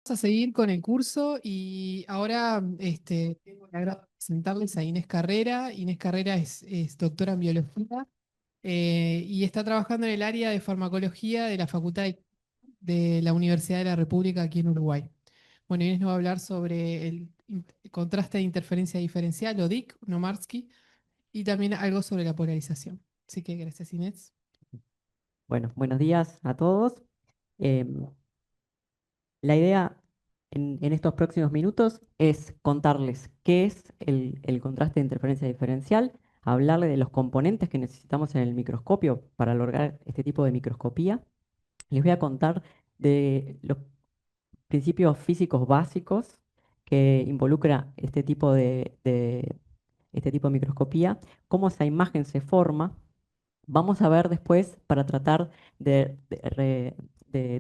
A seguir con el curso y ahora tengo el agrado de presentarles a Inés Carrera. Inés Carrera es doctora en biología y está trabajando en el área de farmacología de la Facultad de la Universidad de la República aquí en Uruguay. Bueno, Inés nos va a hablar sobre el contraste de interferencia diferencial o DIC, Nomarsky, y también algo sobre la polarización. Así que gracias, Inés. Bueno, buenos días a todos. Em, la idea en estos próximos minutos es contarles qué es el contraste de interferencia diferencial, hablarles de los componentes que necesitamos en el microscopio para lograr este tipo de microscopía. Les voy a contar de los principios físicos básicos que involucra este tipo de microscopía, cómo esa imagen se forma. Vamos a ver después, para tratar de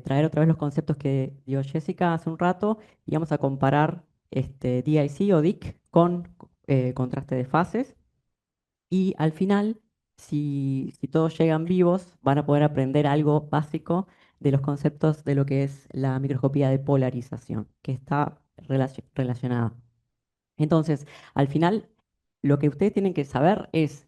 traer otra vez los conceptos que dio Jessica hace un rato, y vamos a comparar DIC o DIC con contraste de fases. Y al final, si todos llegan vivos, van a poder aprender algo básico de los conceptos de lo que es la microscopía de polarización, que está relacionada. Entonces, al final, lo que ustedes tienen que saber es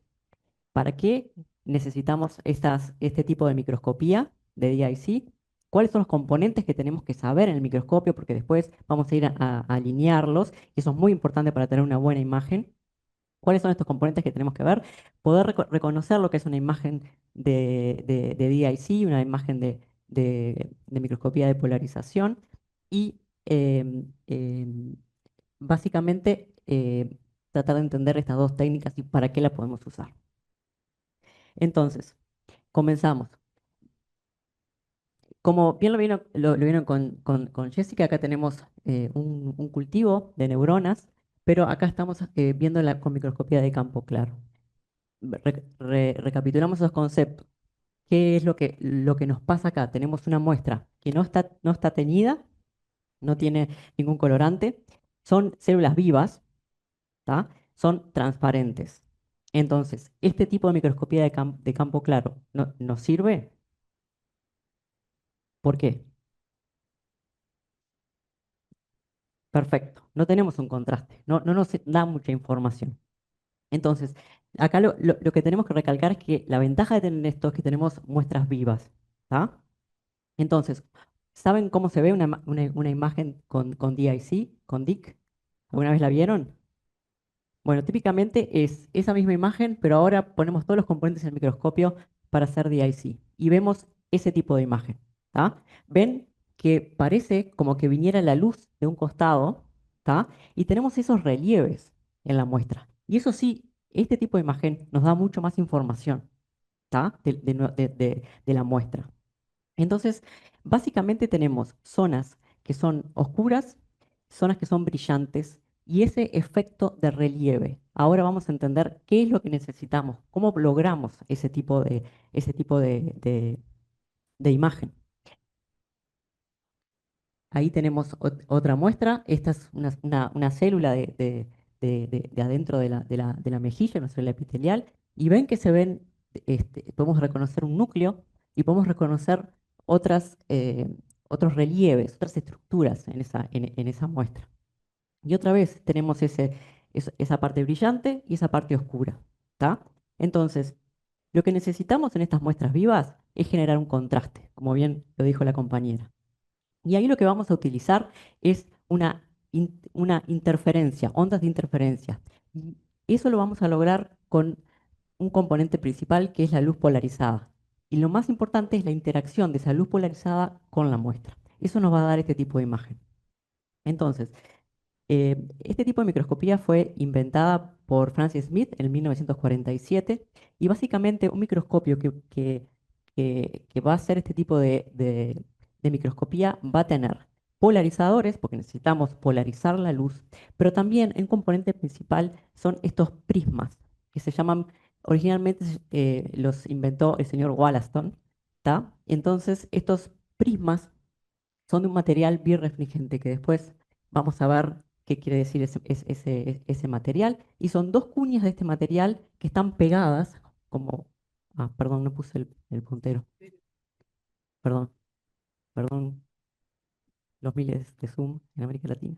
¿para qué necesitamos este tipo de microscopía de DIC? ¿Cuáles son los componentes que tenemos que saber en el microscopio? Porque después vamos a ir a alinearlos, y eso es muy importante para tener una buena imagen. ¿Cuáles son estos componentes que tenemos que ver? Poder reconocer lo que es una imagen de DIC, una imagen de microscopía de polarización, y básicamente tratar de entender estas dos técnicas y para qué la podemos usar. Entonces, comenzamos. Como bien lo vieron con Jessica, acá tenemos un cultivo de neuronas, pero acá estamos viéndola con microscopía de campo claro. Recapitulamos esos conceptos. ¿Qué es lo que nos pasa acá? Tenemos una muestra que no está teñida, no tiene ningún colorante, son células vivas, ¿tá? Son transparentes. Entonces, este tipo de microscopía de campo claro nos sirve. ¿Por qué? Perfecto, no tenemos un contraste, no nos da mucha información. Entonces, acá lo que tenemos que recalcar es que la ventaja de tener esto es que tenemos muestras vivas, ¿tá? Entonces, ¿saben cómo se ve una imagen con DIC, con DIC? ¿Alguna vez la vieron? Bueno, típicamente es esa misma imagen, pero ahora ponemos todos los componentes en el microscopio para hacer DIC y vemos ese tipo de imagen, ¿tá? Ven que parece como que viniera la luz de un costado, ¿tá? Y tenemos esos relieves en la muestra. Y eso sí, este tipo de imagen nos da mucho más información, ¿tá? De la muestra. Entonces, básicamente tenemos zonas que son oscuras, zonas que son brillantes y ese efecto de relieve. Ahora vamos a entender qué es lo que necesitamos, cómo logramos ese tipo de imagen. Ahí tenemos otra muestra. Esta es una célula de adentro de la mejilla, una célula epitelial. Y ven que se ven, podemos reconocer un núcleo y podemos reconocer otros relieves, otras estructuras en esa muestra. Y otra vez tenemos esa parte brillante y esa parte oscura, ¿tá? Entonces, lo que necesitamos en estas muestras vivas es generar un contraste, como bien lo dijo la compañera. Y ahí lo que vamos a utilizar es una interferencia, ondas de interferencia. Y eso lo vamos a lograr con un componente principal que es la luz polarizada. Y lo más importante es la interacción de esa luz polarizada con la muestra. Eso nos va a dar este tipo de imagen. Entonces, este tipo de microscopía fue inventada por Francis Smith en 1947 y básicamente un microscopio que va a hacer este tipo de microscopía va a tener polarizadores, porque necesitamos polarizar la luz, pero también un componente principal son estos prismas, que se llaman, originalmente los inventó el señor Wollaston, ¿tá? Entonces, estos prismas son de un material birrefringente, que después vamos a ver qué quiere decir ese material. Y son dos cuñas de este material que están pegadas, como... Ah, perdón, no puse el puntero. Perdón, perdón, los miles de Zoom en América Latina.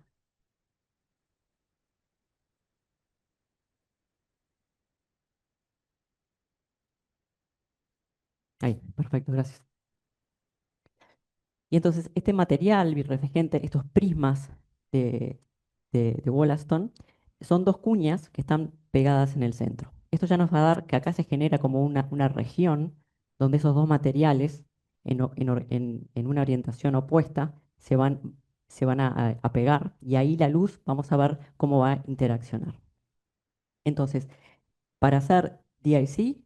Ahí, perfecto, gracias. Y entonces este material birrefringente, estos prismas de, de Wollaston, son dos cuñas que están pegadas en el centro. Esto ya nos va a dar que acá se genera como una región donde esos dos materiales en una orientación opuesta se van a pegar y ahí la luz vamos a ver cómo va a interaccionar. Entonces, para hacer DIC,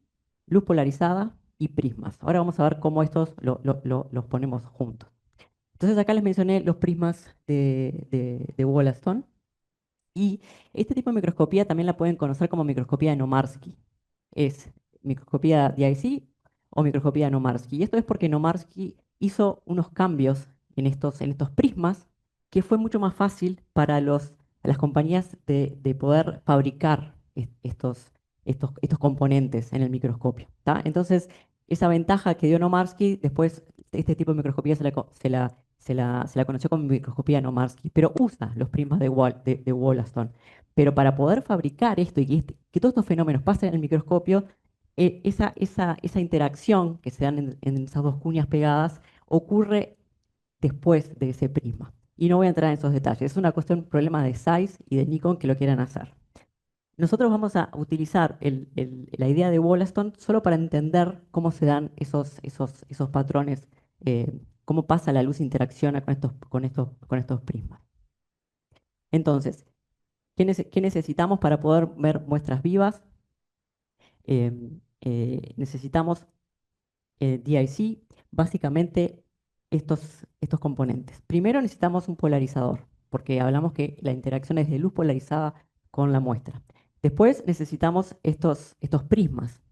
luz polarizada y prismas. Ahora vamos a ver cómo estos los ponemos juntos. Entonces acá les mencioné los prismas de Wollaston y este tipo de microscopía también la pueden conocer como microscopía de Nomarsky. Es microscopía DIC o microscopía de Nomarsky. Y esto es porque Nomarsky hizo unos cambios en estos prismas que fue mucho más fácil para las compañías de poder fabricar estos componentes en el microscopio. ¿Tá? Entonces, esa ventaja que dio Nomarsky, después este tipo de microscopía se la conoció como microscopía Nomarsky, pero usa los prismas de Wollaston. Pero para poder fabricar esto y que todos estos fenómenos pasen en el microscopio, esa interacción que se dan en esas dos cuñas pegadas ocurre después de ese prisma. Y no voy a entrar en esos detalles, es una cuestión, problema de Zeiss y de Nikon que lo quieran hacer. Nosotros vamos a utilizar la idea de Wollaston solo para entender cómo se dan esos patrones, cómo pasa la luz interacciona con estos prismas. Entonces, ¿qué necesitamos para poder ver muestras vivas? Necesitamos DIC, básicamente estos componentes. Primero necesitamos un polarizador, porque hablamos que la interacción es de luz polarizada con la muestra. Después necesitamos estos prismas.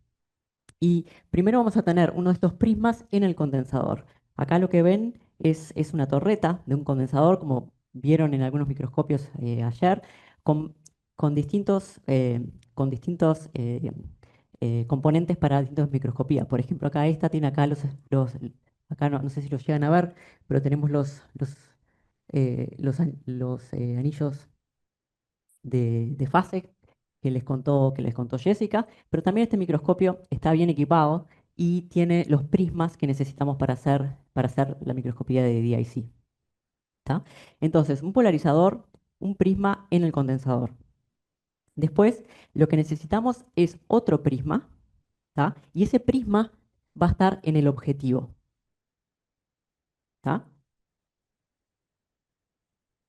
Y primero vamos a tener uno de estos prismas en el condensador. Acá lo que ven es una torreta de un condensador, como vieron en algunos microscopios ayer, con, con distintos componentes para distintas microscopías. Por ejemplo, acá esta tiene acá acá no sé si los llegan a ver, pero tenemos los anillos de fase que les contó Jessica, pero también este microscopio está bien equipado y tiene los prismas que necesitamos para hacer la microscopía de DIC. ¿Tá? Entonces, un polarizador, un prisma en el condensador. Después, lo que necesitamos es otro prisma, ¿tá? Y ese prisma va a estar en el objetivo. ¿Tá?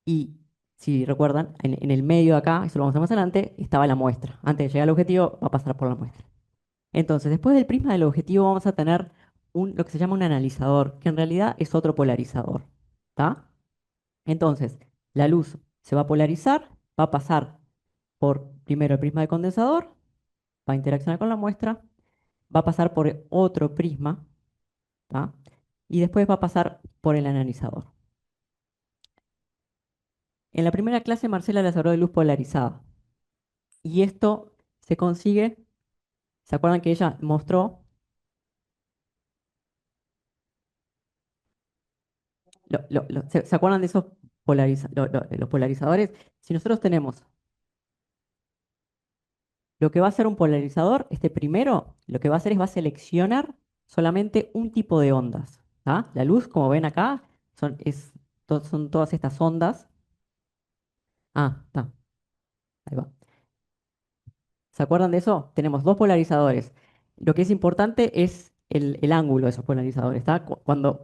Y si recuerdan, en el medio de acá, eso lo vamos a ver más adelante, estaba la muestra. Antes de llegar al objetivo, va a pasar por la muestra. Entonces, después del prisma del objetivo vamos a tener lo que se llama un analizador, que en realidad es otro polarizador. ¿Tá? Entonces, la luz se va a polarizar, va a pasar por primero el prisma de condensador, va a interaccionar con la muestra, va a pasar por otro prisma, ¿tá? Y después va a pasar por el analizador. En la primera clase Marcela les habló de luz polarizada. Y esto se consigue, ¿se acuerdan que ella mostró ¿se acuerdan de esos los polarizadores? Si nosotros tenemos lo que va a hacer un polarizador, este primero, lo que va a hacer es va a seleccionar solamente un tipo de ondas. ¿Ah? La luz, como ven acá, son todas estas ondas. Ah, está, ahí va. ¿Se acuerdan de eso? Tenemos dos polarizadores. Lo que es importante es el ángulo de esos polarizadores. ¿Está? Cuando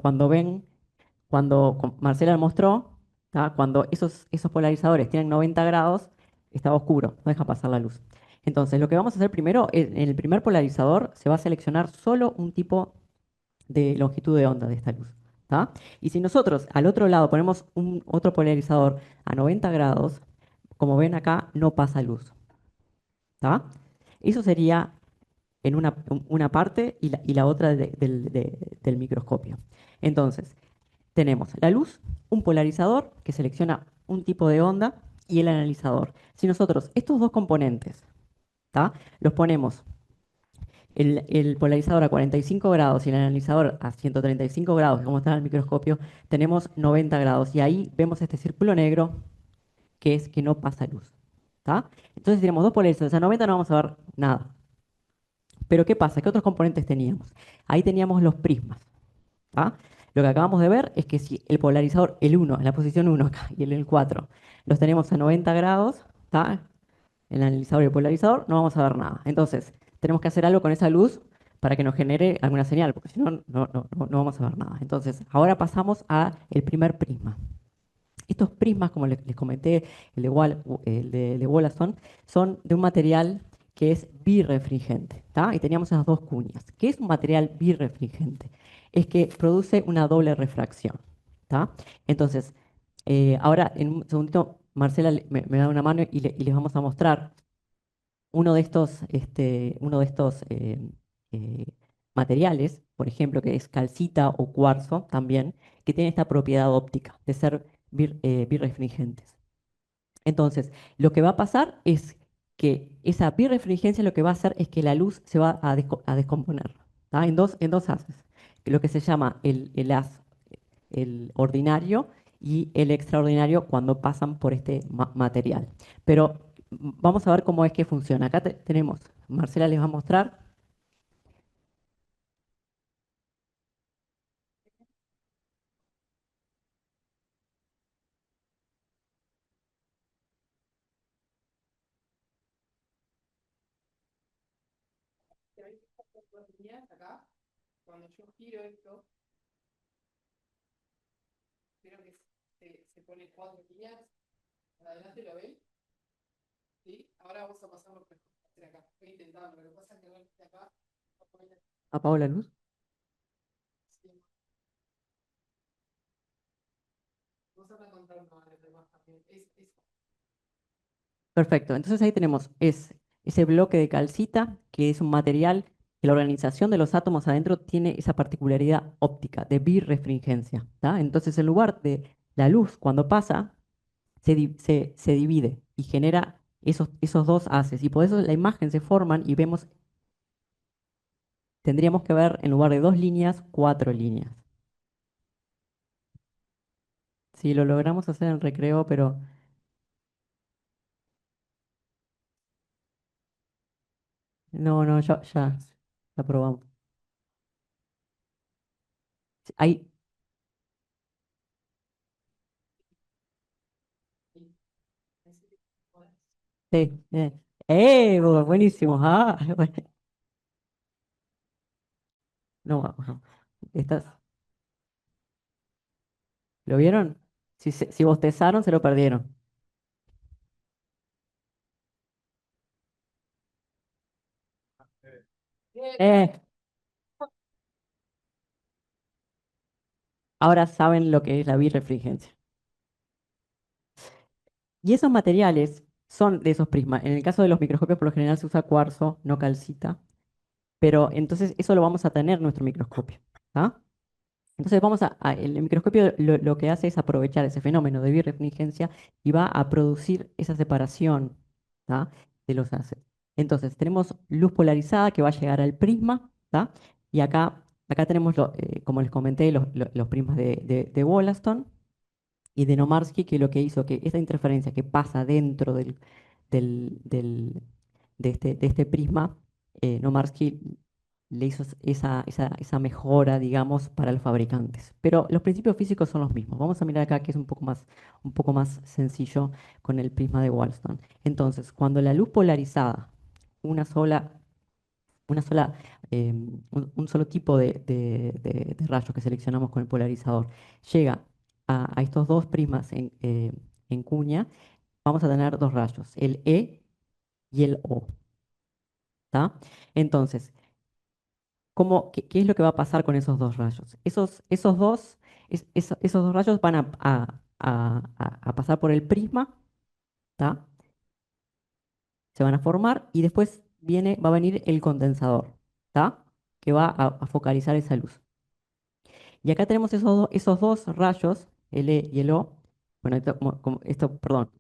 Marcela mostró, ¿tá? Cuando esos polarizadores tienen 90 grados, está oscuro, no deja pasar la luz. Entonces, lo que vamos a hacer primero, en el primer polarizador se va a seleccionar solo un tipo de longitud de onda de esta luz. ¿Tá? Y si nosotros al otro lado ponemos otro polarizador a 90 grados, como ven acá, no pasa luz. ¿Tá? Eso sería en una parte y la otra del microscopio. Entonces, tenemos la luz, un polarizador que selecciona un tipo de onda y el analizador. Si nosotros estos dos componentes, ¿tá? Los ponemos el polarizador a 45 grados y el analizador a 135 grados, como está en el microscopio, tenemos 90 grados. Y ahí vemos este círculo negro que es que no pasa luz. ¿Tá? Entonces tenemos dos polarizadores a 90, no vamos a ver nada. Pero ¿qué pasa? ¿Qué otros componentes teníamos? Ahí teníamos los prismas. ¿Tá? Lo que acabamos de ver es que si el polarizador, el uno en la posición uno acá, y el 4 los tenemos a 90 grados, ¿tá? El analizador y el polarizador, no vamos a ver nada. Entonces, tenemos que hacer algo con esa luz para que nos genere alguna señal, porque si no, no vamos a ver nada. Entonces, ahora pasamos a el primer prisma. Estos prismas, como les comenté, el de Wollaston, son de un material que es birrefringente, ¿tá? Y teníamos esas dos cuñas. ¿Qué es un material birrefringente? Es que produce una doble refracción, ¿tá? Entonces, ahora en un segundito, Marcela me da una mano y les vamos a mostrar uno de estos materiales, por ejemplo, que es calcita o cuarzo también, que tiene esta propiedad óptica de ser birrefringentes. Entonces, lo que va a pasar es que esa birrefringencia lo que va a hacer es que la luz se va a descomponer, ¿tá? En dos haces, que lo que se llama el haz, el ordinario y el extraordinario cuando pasan por este material. Pero vamos a ver cómo es que funciona. Acá tenemos, Marcela les va a mostrar. Cuando yo giro esto, creo que se pone cuatro líneas. Adelante, ¿lo ven? ¿Sí? Ahora vamos a pasar por acá. Estoy intentando, lo que pasa es que de acá. ¿Apago la luz? Sí. Vamos a contar una de demás también. Perfecto. Entonces ahí tenemos ese bloque de calcita, que es un material que la organización de los átomos adentro tiene esa particularidad óptica de birrefringencia, ¿tá? Entonces en lugar de la luz cuando pasa, se divide y genera esos dos haces. Y por eso la imagen se forman y vemos, tendríamos que ver en lugar de dos líneas, cuatro líneas. Sí, lo logramos hacer en recreo, pero no, no, ya probamos. Ahí, sí, buenísimo. Ah, bueno. No, no. Estás, ¿lo vieron? Si bostezaron, se lo perdieron. Eh, ahora saben lo que es la birrefringencia. Y esos materiales son de esos prismas. En el caso de los microscopios, por lo general se usa cuarzo, no calcita. Pero entonces eso lo vamos a tener en nuestro microscopio. ¿Tá? Entonces el microscopio lo que hace es aprovechar ese fenómeno de birrefringencia y va a producir esa separación, ¿tá? De los haces. Entonces tenemos luz polarizada que va a llegar al prisma, ¿tá? Y acá tenemos, como les comenté, los prismas de Wollaston y de Nomarsky, que lo que hizo que esa interferencia que pasa dentro del- del- de este prisma, Nomarsky le hizo esa mejora, digamos, para los fabricantes. Pero los principios físicos son los mismos. Vamos a mirar acá que es un poco más sencillo con el prisma de Wollaston. Entonces, cuando la luz polarizada, una sola, una sola, un solo tipo de rayos que seleccionamos con el polarizador, llega a estos dos prismas en cuña, vamos a tener dos rayos, el E y el O. ¿Tá? Entonces, qué es lo que va a pasar con esos dos rayos? Esos dos rayos van a pasar por el prisma, ¿tá? Se van a formar y después va a venir el condensador, ¿tá? Que va a focalizar esa luz. Y acá tenemos esos dos rayos, el E y el O. Bueno, perdón,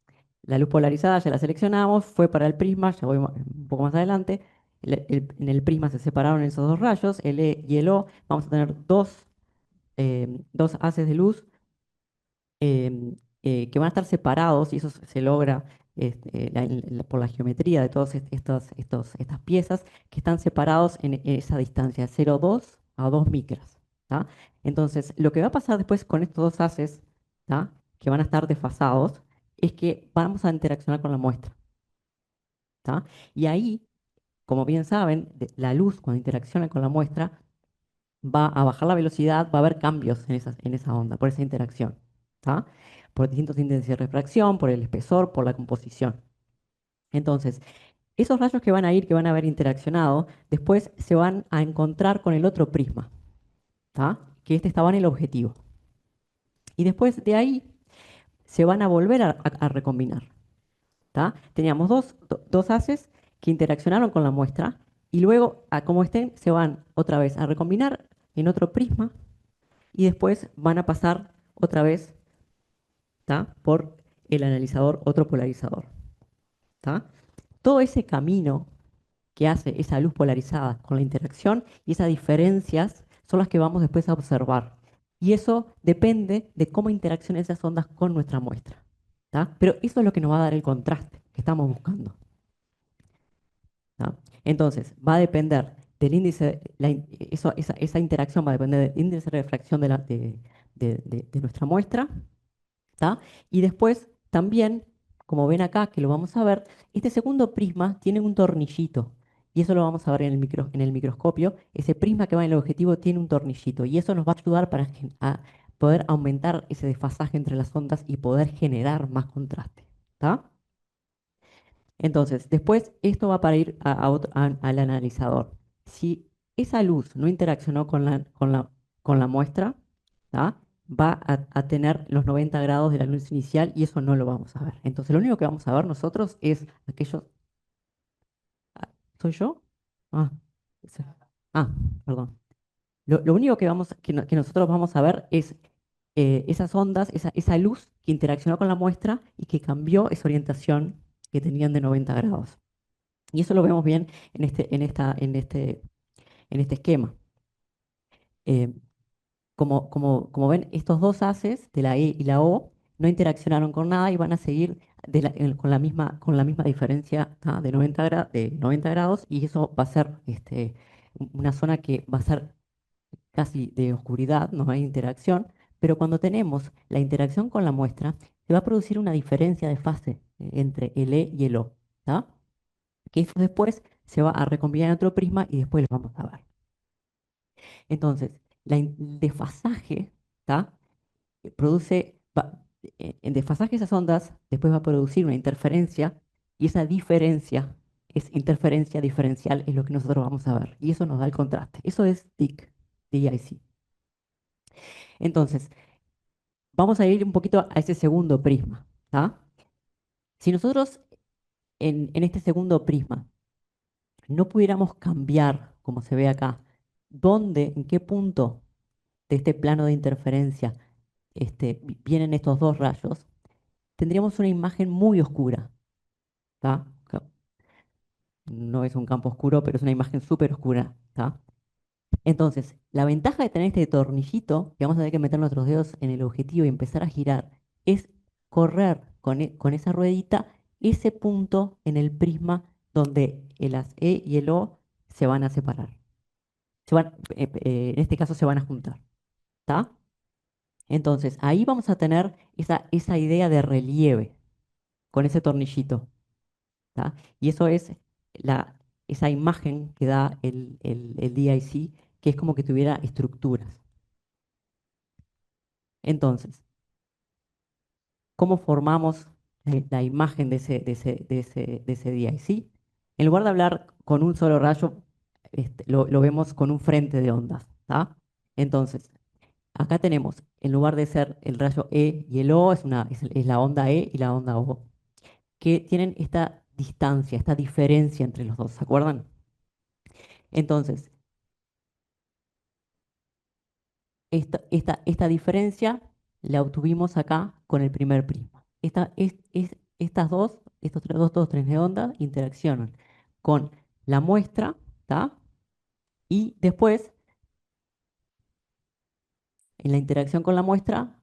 la luz polarizada ya la seleccionamos, fue para el prisma, ya voy un poco más adelante. En el prisma se separaron esos dos rayos, el E y el O. Vamos a tener dos haces de luz que van a estar separados y eso se logra por la geometría de todas estas piezas que están separados en esa distancia, de 0,2 a 2 micras. ¿Tá? Entonces, lo que va a pasar después con estos dos haces, ¿tá? Que van a estar desfasados, es que vamos a interaccionar con la muestra. ¿Tá? Y ahí, como bien saben, la luz cuando interacciona con la muestra va a bajar la velocidad, va a haber cambios en esa onda, por esa interacción, ¿tá? Por distintos índices de refracción, por el espesor, por la composición. Entonces, esos rayos que van a ir, que van a haber interaccionado, después se van a encontrar con el otro prisma, ¿tá? Que este estaba en el objetivo. Y después de ahí se van a volver a recombinar, ¿tá? Teníamos dos haces que interaccionaron con la muestra y luego, como estén, se van otra vez a recombinar en otro prisma y después van a pasar otra vez, ¿tá? Por el analizador, otro polarizador. ¿Tá? Todo ese camino que hace esa luz polarizada con la interacción y esas diferencias son las que vamos después a observar. Y eso depende de cómo interaccionan esas ondas con nuestra muestra. ¿Tá? Pero eso es lo que nos va a dar el contraste que estamos buscando. ¿Tá? Entonces, va a depender del índice, esa interacción va a depender del índice de refracción de nuestra muestra. ¿Tá? Y después también, como ven acá, que lo vamos a ver, este segundo prisma tiene un tornillito. Y eso lo vamos a ver en el microscopio. Ese prisma que va en el objetivo tiene un tornillito. Y eso nos va a ayudar a poder aumentar ese desfasaje entre las ondas y poder generar más contraste. ¿Tá? Entonces, después esto va para ir al analizador. Si esa luz no interaccionó con la muestra, ¿tá? Va a tener los 90 grados de la luz inicial y eso no lo vamos a ver. Entonces, lo único que vamos a ver nosotros es aquellos... ah, ¿Soy yo? Ah, ese- ah, perdón. Lo único que nosotros vamos a ver es esas ondas, esa luz que interaccionó con la muestra y que cambió esa orientación que tenían de 90 grados. Y eso lo vemos bien en este esquema. Eh, como ven, estos dos haces de la E y la O no interaccionaron con nada y van a seguir con la misma diferencia, ¿tá? De 90 grados y eso va a ser una zona que va a ser casi de oscuridad, no hay interacción, pero cuando tenemos la interacción con la muestra, se va a producir una diferencia de fase entre el E y el O. ¿Tá? Que eso después se va a recombinar en otro prisma y después lo vamos a ver. Entonces, el desfasaje, ¿tá? En desfasaje esas ondas, después va a producir una interferencia y esa diferencia, es interferencia diferencial, es lo que nosotros vamos a ver. Y eso nos da el contraste. Eso es TIC, DIC. Entonces, vamos a ir un poquito a ese segundo prisma, ¿tá? Si nosotros en este segundo prisma no pudiéramos cambiar, como se ve acá, dónde, en qué punto de este plano de interferencia vienen estos dos rayos, tendríamos una imagen muy oscura. ¿Tá? No es un campo oscuro, pero es una imagen súper oscura. ¿Tá? Entonces, la ventaja de tener este tornillito, que vamos a tener que meter nuestros dedos en el objetivo y empezar a girar, es correr con esa ruedita ese punto en el prisma donde las E y el O se van a separar. En este caso se van a juntar. ¿Tá? Entonces, ahí vamos a tener esa idea de relieve con ese tornillito. ¿Tá? Y eso es la, esa imagen que da el DIC, que es como que tuviera estructuras. Entonces, ¿cómo formamos la imagen de ese DIC? En lugar de hablar con un solo rayo, lo vemos con un frente de ondas. ¿Tá? Entonces, acá tenemos, en lugar de ser el rayo E y el O, es la onda E y la onda O, que tienen esta distancia, esta diferencia entre los dos, ¿se acuerdan? Entonces, esta diferencia la obtuvimos acá con el primer prisma. Estas dos, estos tres, dos, tres de onda interaccionan con la muestra, ¿tá? Y después, en la interacción con la muestra,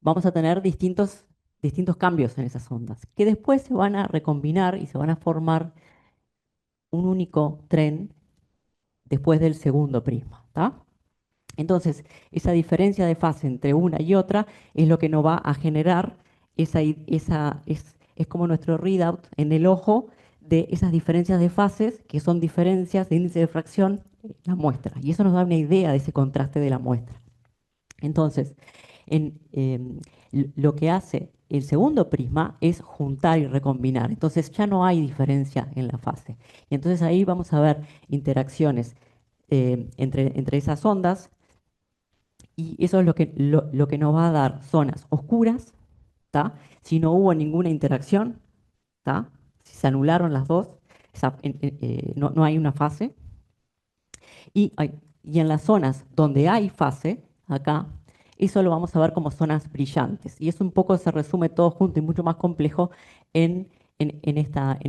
vamos a tener distintos cambios en esas ondas, que después se van a recombinar y se van a formar un único tren después del segundo prisma, ¿tá? Entonces, esa diferencia de fase entre una y otra es lo que nos va a generar es como nuestro readout en el ojo de esas diferencias de fases, que son diferencias de índice de fracción en la muestra. Y eso nos da una idea de ese contraste de la muestra. Entonces, lo que hace el segundo prisma es juntar y recombinar. Entonces ya no hay diferencia en la fase. Y entonces ahí vamos a ver interacciones entre esas ondas y eso es lo que nos va a dar zonas oscuras, ¿tá? Si no hubo ninguna interacción, ¿tá? Si se anularon las dos, no hay una fase. Y en las zonas donde hay fase, acá, eso lo vamos a ver como zonas brillantes. Y eso un poco se resume todo junto y mucho más complejo en esta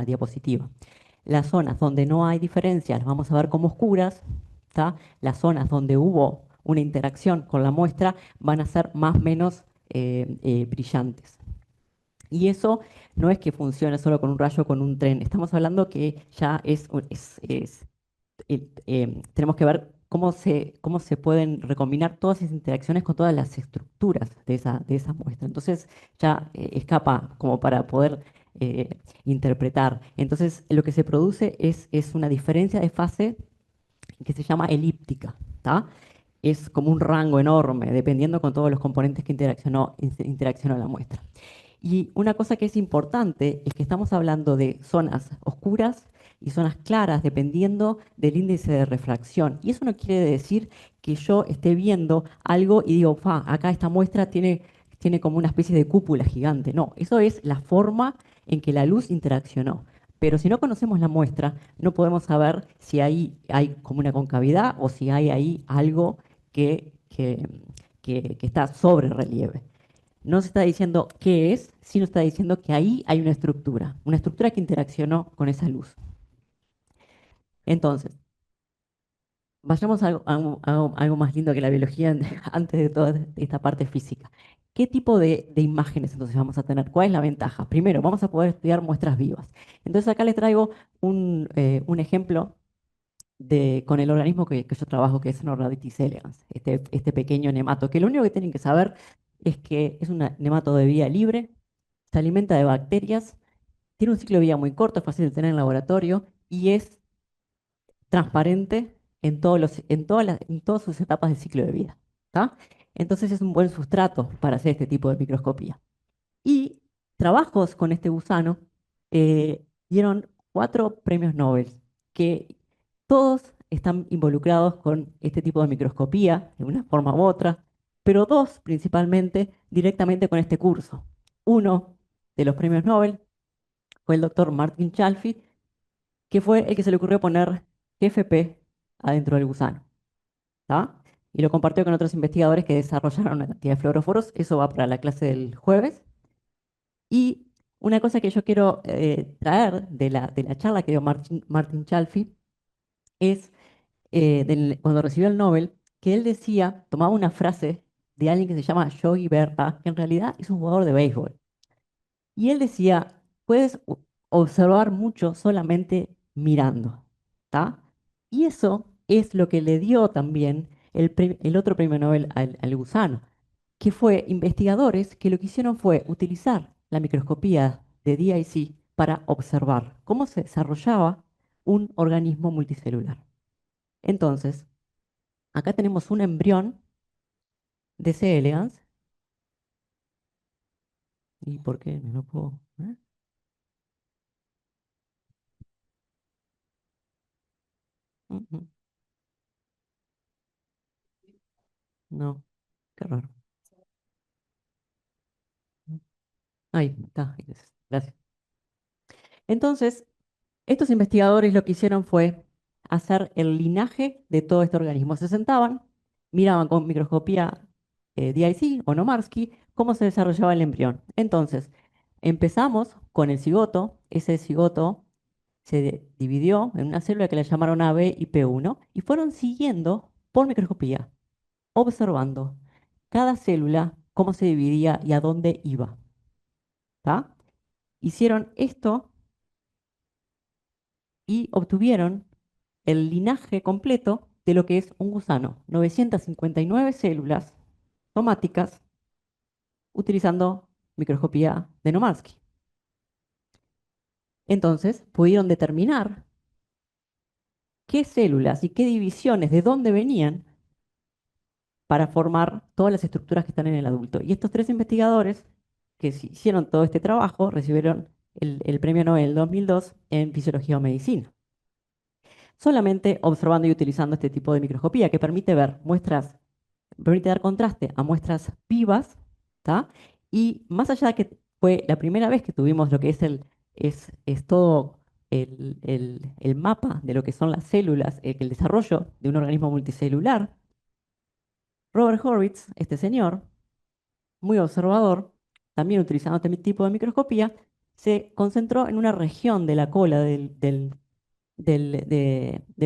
diapositiva. Las zonas donde no hay diferencias las vamos a ver como oscuras, ¿tá? Las zonas donde hubo una interacción con la muestra van a ser más o menos brillantes. Y eso no es que funcione solo con un rayo o con un tren. Estamos hablando que ya tenemos que ver cómo se pueden recombinar todas esas interacciones con todas las estructuras de esa muestra. Entonces ya escapa como para poder interpretar. Entonces lo que se produce es una diferencia de fase que se llama elíptica, ¿tá? Es como un rango enorme, dependiendo con todos los componentes que interaccionó la muestra. Y una cosa que es importante es que estamos hablando de zonas oscuras y zonas claras dependiendo del índice de refracción. Y eso no quiere decir que yo esté viendo algo y digo, acá esta muestra tiene como una especie de cúpula gigante. No, eso es la forma en que la luz interaccionó. Pero si no conocemos la muestra, no podemos saber si ahí hay como una concavidad o si hay ahí algo que está sobre relieve. No se está diciendo qué es, sino está diciendo que ahí hay una estructura que interaccionó con esa luz. Entonces, vayamos a algo más lindo que la biología antes de toda esta parte física. ¿Qué tipo de imágenes entonces vamos a tener? ¿Cuál es la ventaja? Primero, vamos a poder estudiar muestras vivas. Entonces acá les traigo un ejemplo con el organismo que yo trabajo, que es Norraditis elegans, este pequeño nemato, que lo único que tienen que saber es que es un nemato de vía libre, se alimenta de bacterias, tiene un ciclo de vida muy corto, es fácil de tener en laboratorio y es transparente en todas sus etapas del ciclo de vida, ¿tá? Entonces es un buen sustrato para hacer este tipo de microscopía. Y trabajos con este gusano dieron 4 premios Nobel, que todos están involucrados con este tipo de microscopía, de una forma u otra, pero dos principalmente directamente con este curso. Uno de los premios Nobel fue el doctor Martin Chalfie, que fue el que se le ocurrió poner GFP adentro del gusano, ¿tá? Y lo compartió con otros investigadores que desarrollaron una cantidad de fluoróforos. Eso va para la clase del jueves. Y una cosa que yo quiero traer de la charla que dio Martin Chalfie es cuando recibió el Nobel, que él decía, tomaba una frase de alguien que se llama Yogi Berra, que en realidad es un jugador de béisbol. Y él decía, puedes observar mucho solamente mirando, ¿tá? Y eso es lo que le dio también el otro premio Nobel al gusano, que fue investigadores que lo que hicieron fue utilizar la microscopía de DIC para observar cómo se desarrollaba un organismo multicelular. Entonces, acá tenemos un embrión de C. elegans. ¿Y por qué no lo puedo? Mm, no, qué raro. Ahí está, gracias. Entonces, estos investigadores lo que hicieron fue hacer el linaje de todo este organismo. Se sentaban, miraban con microscopía DIC o Nomarsky cómo se desarrollaba el embrión. Entonces, empezamos con el cigoto, ese cigoto se dividió en una célula que la llamaron AB y P1 y fueron siguiendo por microscopía, observando cada célula, cómo se dividía y a dónde iba. ¿Tá? Hicieron esto y obtuvieron el linaje completo de lo que es un gusano. 959 células somáticas utilizando microscopía de Nomarsky. Entonces pudieron determinar qué células y qué divisiones, de dónde venían para formar todas las estructuras que están en el adulto. Y estos tres investigadores que hicieron todo este trabajo recibieron el premio Nobel 2002 en Fisiología o Medicina. Solamente observando y utilizando este tipo de microscopía que permite ver muestras, permite dar contraste a muestras vivas, ¿tá? Y más allá de que fue la primera vez que tuvimos lo que es todo el mapa de lo que son las células, el desarrollo de un organismo multicelular, Robert Horwitz, este señor, muy observador, también utilizando este tipo de microscopía, se concentró en una región de la cola del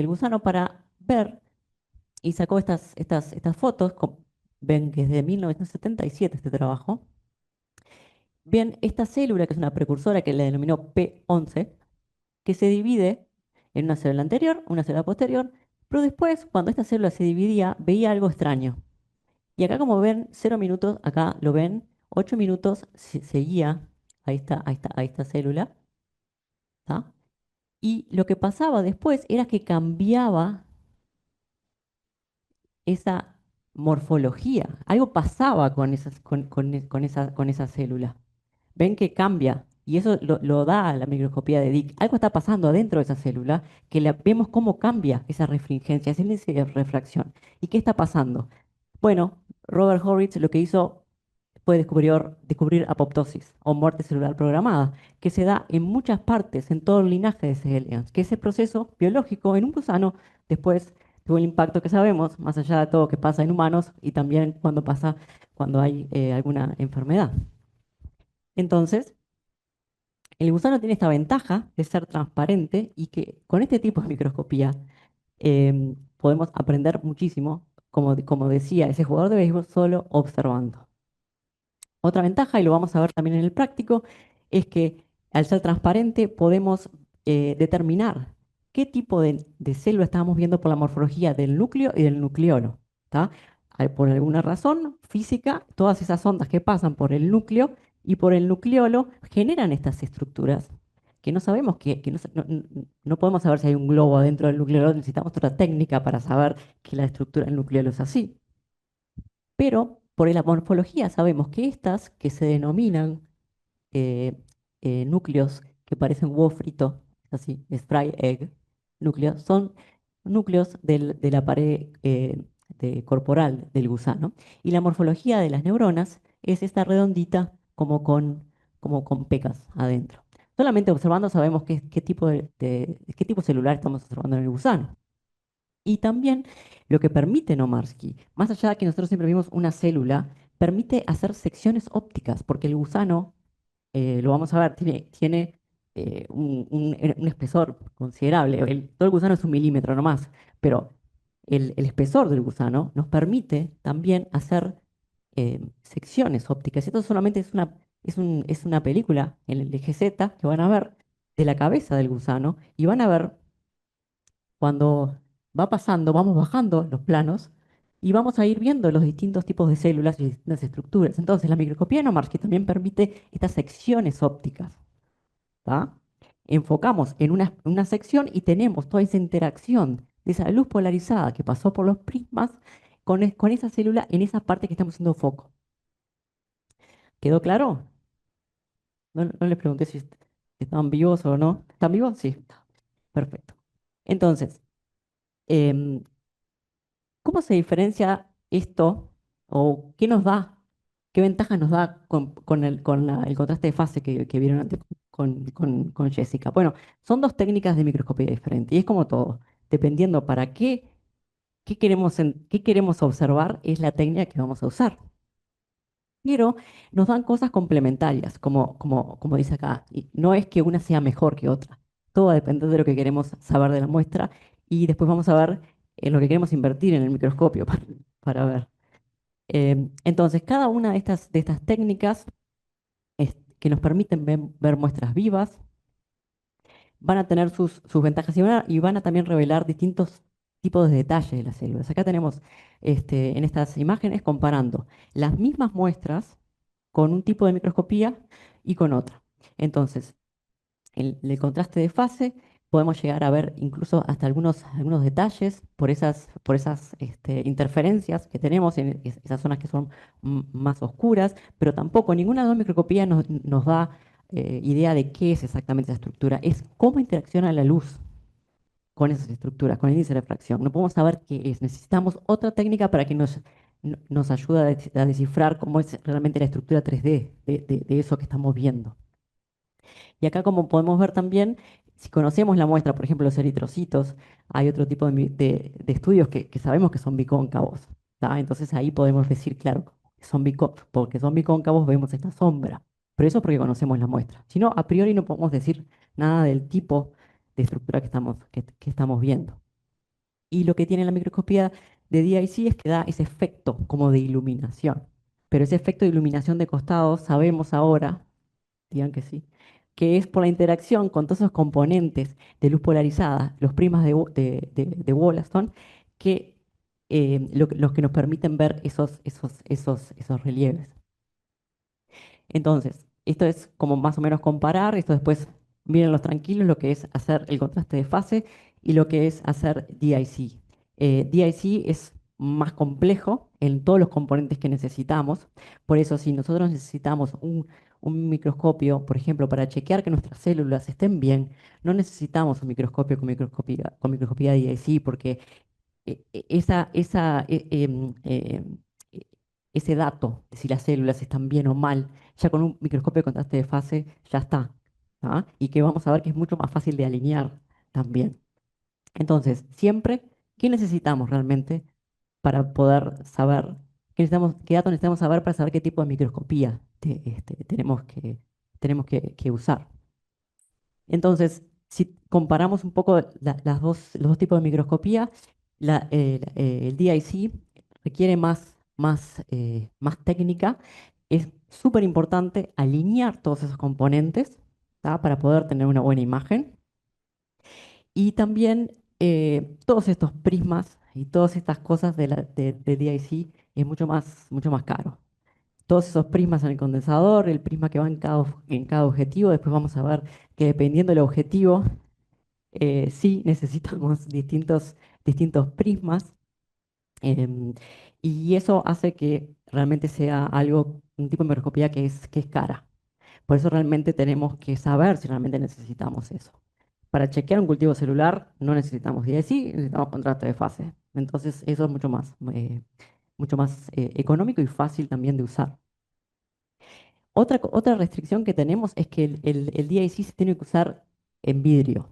gusano para ver y sacó estas fotos. Ven que es de 1977 este trabajo. Ven esta célula, que es una precursora que le denominó P11, que se divide en una célula anterior, una célula posterior, pero después, cuando esta célula se dividía, veía algo extraño. Y acá, como ven, 0 minutos, acá lo ven, 8 minutos seguía a esta célula, ¿tá? Y lo que pasaba después era que cambiaba esa morfología. Algo pasaba con esa célula. Ven que cambia. Y eso lo da la microscopía de Dick. Algo está pasando adentro de esa célula que vemos cómo cambia esa refringencia, ese índice de refracción. ¿Y qué está pasando? Bueno, Robert Horwitz lo que hizo fue descubrir apoptosis o muerte celular programada, que se da en muchas partes, en todo el linaje de C. elegans, que ese proceso biológico en un gusano después tuvo el impacto que sabemos, más allá de todo que pasa en humanos y también cuando pasa cuando hay alguna enfermedad. Entonces, el gusano tiene esta ventaja de ser transparente y que con este tipo de microscopía podemos aprender muchísimo, como decía ese jugador de béisbol, solo observando. Otra ventaja, y lo vamos a ver también en el práctico, es que al ser transparente podemos determinar qué tipo de célula estamos viendo por la morfología del núcleo y del nucleolo. ¿Tá? Por alguna razón física, todas esas ondas que pasan por el núcleo y por el nucleolo generan estas estructuras que no sabemos que no podemos saber si hay un globo adentro del nucleolo, necesitamos otra técnica para saber que la estructura del nucleolo es así. Pero por la morfología sabemos que estas, que se denominan eh, núcleos que parecen huevo frito, así, es fry egg, núcleos, son núcleos de la pared corporal del gusano. Y la morfología de las neuronas es esta redondita como con pecas adentro. Solamente observando sabemos qué tipo celular estamos observando en el gusano. Y también lo que permite Nomarsky, más allá de que nosotros siempre vimos una célula, permite hacer secciones ópticas, porque el gusano, lo vamos a ver, tiene un espesor considerable. Todo el gusano es 1 milímetro nomás, pero el espesor del gusano nos permite también hacer secciones ópticas. Esto solamente es una película en el eje Z que van a ver de la cabeza del gusano y van a ver cuando va pasando, vamos bajando los planos y vamos a ir viendo los distintos tipos de células y distintas estructuras. Entonces, la microscopía de Nomarsky también permite estas secciones ópticas. ¿Tá? Enfocamos en una sección y tenemos toda esa interacción de esa luz polarizada que pasó por los prismas con esa célula en esa parte que estamos haciendo foco. ¿Quedó claro? No les pregunté si estaban vivos o no. ¿Están vivos? Sí. Perfecto. Entonces, em, ¿cómo se diferencia esto o qué nos da, qué ventajas nos da el contraste de fase que vieron antes con Jessica? Bueno, son dos técnicas de microscopía diferentes y es como todo. Dependiendo para qué queremos observar, es la técnica que vamos a usar. Pero nos dan cosas complementarias, como dice acá. Y no es que una sea mejor que otra. Todo va a depender de lo que queremos saber de la muestra y después vamos a ver en lo que queremos invertir en el microscopio para ver. Entonces, cada una de estas técnicas que nos permiten ver muestras vivas van a tener sus ventajas y van a también revelar distintos tipos de detalles de las células. Acá tenemos en estas imágenes comparando las mismas muestras con un tipo de microscopía y con otra. Entonces, en el contraste de fase podemos llegar a ver incluso hasta algunos detalles por esas interferencias que tenemos en esas zonas que son más oscuras, pero tampoco ninguna de las dos microscopías nos da idea de qué es exactamente esa estructura, es cómo interacciona la luz con esas estructuras, con el índice de refracción. No podemos saber qué es, necesitamos otra técnica para que nos ayude a descifrar cómo es realmente la estructura 3D de eso que estamos viendo. Y acá, como podemos ver también, si conocemos la muestra, por ejemplo, los eritrocitos, hay otro tipo de estudios que sabemos que son bicóncavos, ¿tá? Entonces ahí podemos decir, claro, porque son bicóncavos vemos esta sombra. Pero eso porque conocemos la muestra. Si no, a priori no podemos decir nada del tipo de estructura que estamos viendo. Y lo que tiene la microscopía de DIC es que da ese efecto como de iluminación. Pero ese efecto de iluminación de costado sabemos ahora, digan que sí, que es por la interacción con todos esos componentes de luz polarizada, los primas de Wollaston, que los que nos permiten ver esos relieves. Entonces, esto es como más o menos comparar, esto después miren los tranquilos, lo que es hacer el contraste de fase y lo que es hacer DIC. DIC es más complejo en todos los componentes que necesitamos, por eso si nosotros necesitamos un microscopio, por ejemplo, para chequear que nuestras células estén bien, no necesitamos un microscopio con microscopía DIC porque e- ese dato de si las células están bien o mal, ya con un microscopio de contraste de fase ya está. ¿Ah? Y que vamos a ver que es mucho más fácil de alinear también. Entonces, siempre, ¿qué necesitamos realmente para poder saber, qué datos necesitamos saber para saber qué tipo de microscopía tenemos que usar? Entonces, si comparamos un poco los dos tipos de microscopía, el DIC requiere más técnica. Es súper importante alinear todos esos componentes, ¿tá? Para poder tener una buena imagen. Y también todos estos prismas y todas estas cosas de DIC es mucho más caro. Todos esos prismas en el condensador, el prisma que va en cada objetivo, después vamos a ver que dependiendo del objetivo, sí necesitamos distintos prismas, em, y eso hace que realmente sea un tipo de microscopía que es cara. Por eso realmente tenemos que saber si realmente necesitamos eso. Para chequear un cultivo celular no necesitamos DSI, necesitamos contraste de fase. Entonces eso es mucho más económico y fácil también de usar. Otra restricción que tenemos es que el DIC se tiene que usar en vidrio.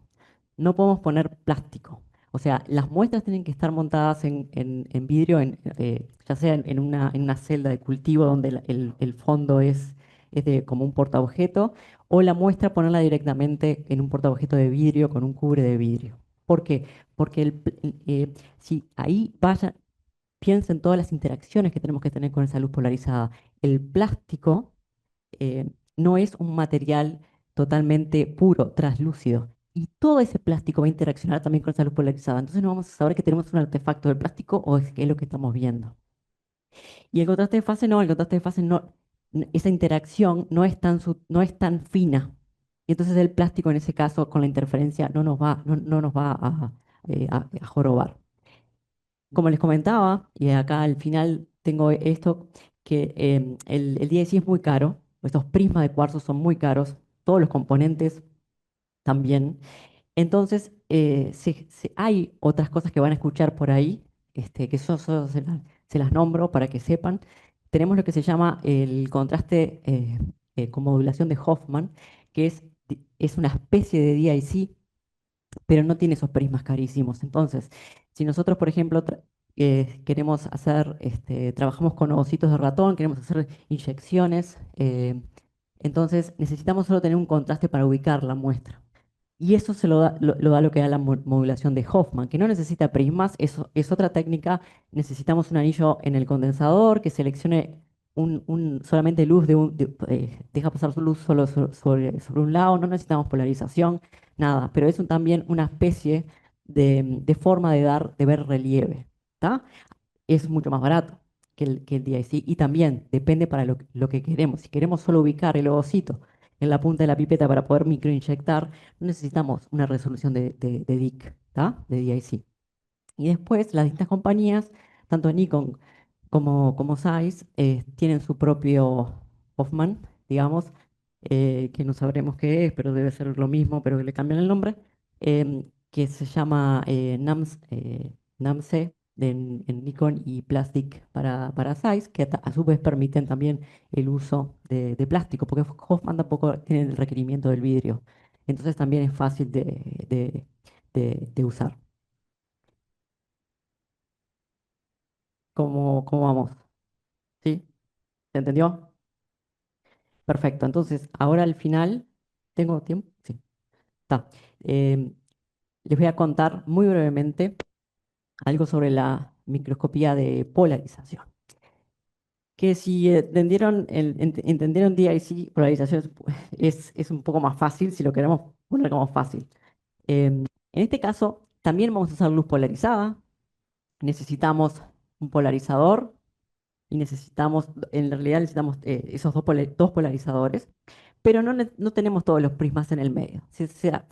No podemos poner plástico. O sea, las muestras tienen que estar montadas en vidrio, ya sea en una celda de cultivo donde el fondo es como un portaobjeto, o la muestra ponerla directamente en un portaobjeto de vidrio con un cubre de vidrio. ¿Por qué? Porque si ahí piensen todas las interacciones que tenemos que tener con esa luz polarizada. El plástico no es un material totalmente puro, translúcido. Y todo ese plástico va a interaccionar también con esa luz polarizada. Entonces no vamos a saber que tenemos un artefacto del plástico o es que es lo que estamos viendo. Y el contraste de fase no, el contraste de fase no, esa interacción no es tan fina. Y entonces el plástico en ese caso, con la interferencia, no nos va a jorobar. Como les comentaba, y acá al final tengo esto, que el DSI es muy caro, estos prismas de cuarzo son muy caros, todos los componentes también. Entonces, hay otras cosas que van a escuchar por ahí, que solo se las nombro para que sepan. Tenemos lo que se llama el contraste con modulación de Hoffman, que es una especie de DIC, pero no tiene esos prismas carísimos. Entonces, si nosotros, por ejemplo, queremos trabajamos con ovocitos de ratón, queremos hacer inyecciones, entonces necesitamos solo tener un contraste para ubicar la muestra. Y eso se lo da lo que da la modulación de Hoffman, que no necesita prismas, eso es otra técnica. Necesitamos un anillo en el condensador que seleccione solamente luz deja pasar su luz solo sobre un lado, no necesitamos polarización, nada, pero es también una especie de forma de ver relieve, ¿tá? Es mucho más barato que el DIC y también depende para lo que queremos. Si queremos solo ubicar el ovocito en la punta de la pipeta para poder microinyectar, no necesitamos una resolución de DIC, ¿tá? De DIC. Y después las distintas compañías, tanto Nikon como Zeiss, tienen su propio Hoffman, digamos, que no sabremos qué es, pero debe ser lo mismo, pero que le cambian el nombre, que se llama NAMC en Nikon y Plastic para Zeiss, que a su vez permiten también el uso de plástico, porque Hoffman tampoco tiene el requerimiento del vidrio. Entonces también es fácil de usar. ¿Cómo vamos? ¿Sí? ¿Se entendió? Perfecto. Entonces, ahora al final, ¿tengo tiempo? Sí, está. Em, Les voy a contar muy brevemente algo sobre la microscopía de polarización. Que si entendieron DIC, polarización es un poco más fácil si lo queremos poner como fácil. En este caso, también vamos a usar luz polarizada. Necesitamos un polarizador y en realidad necesitamos esos dos polarizadores, pero no tenemos todos los prismas en el medio.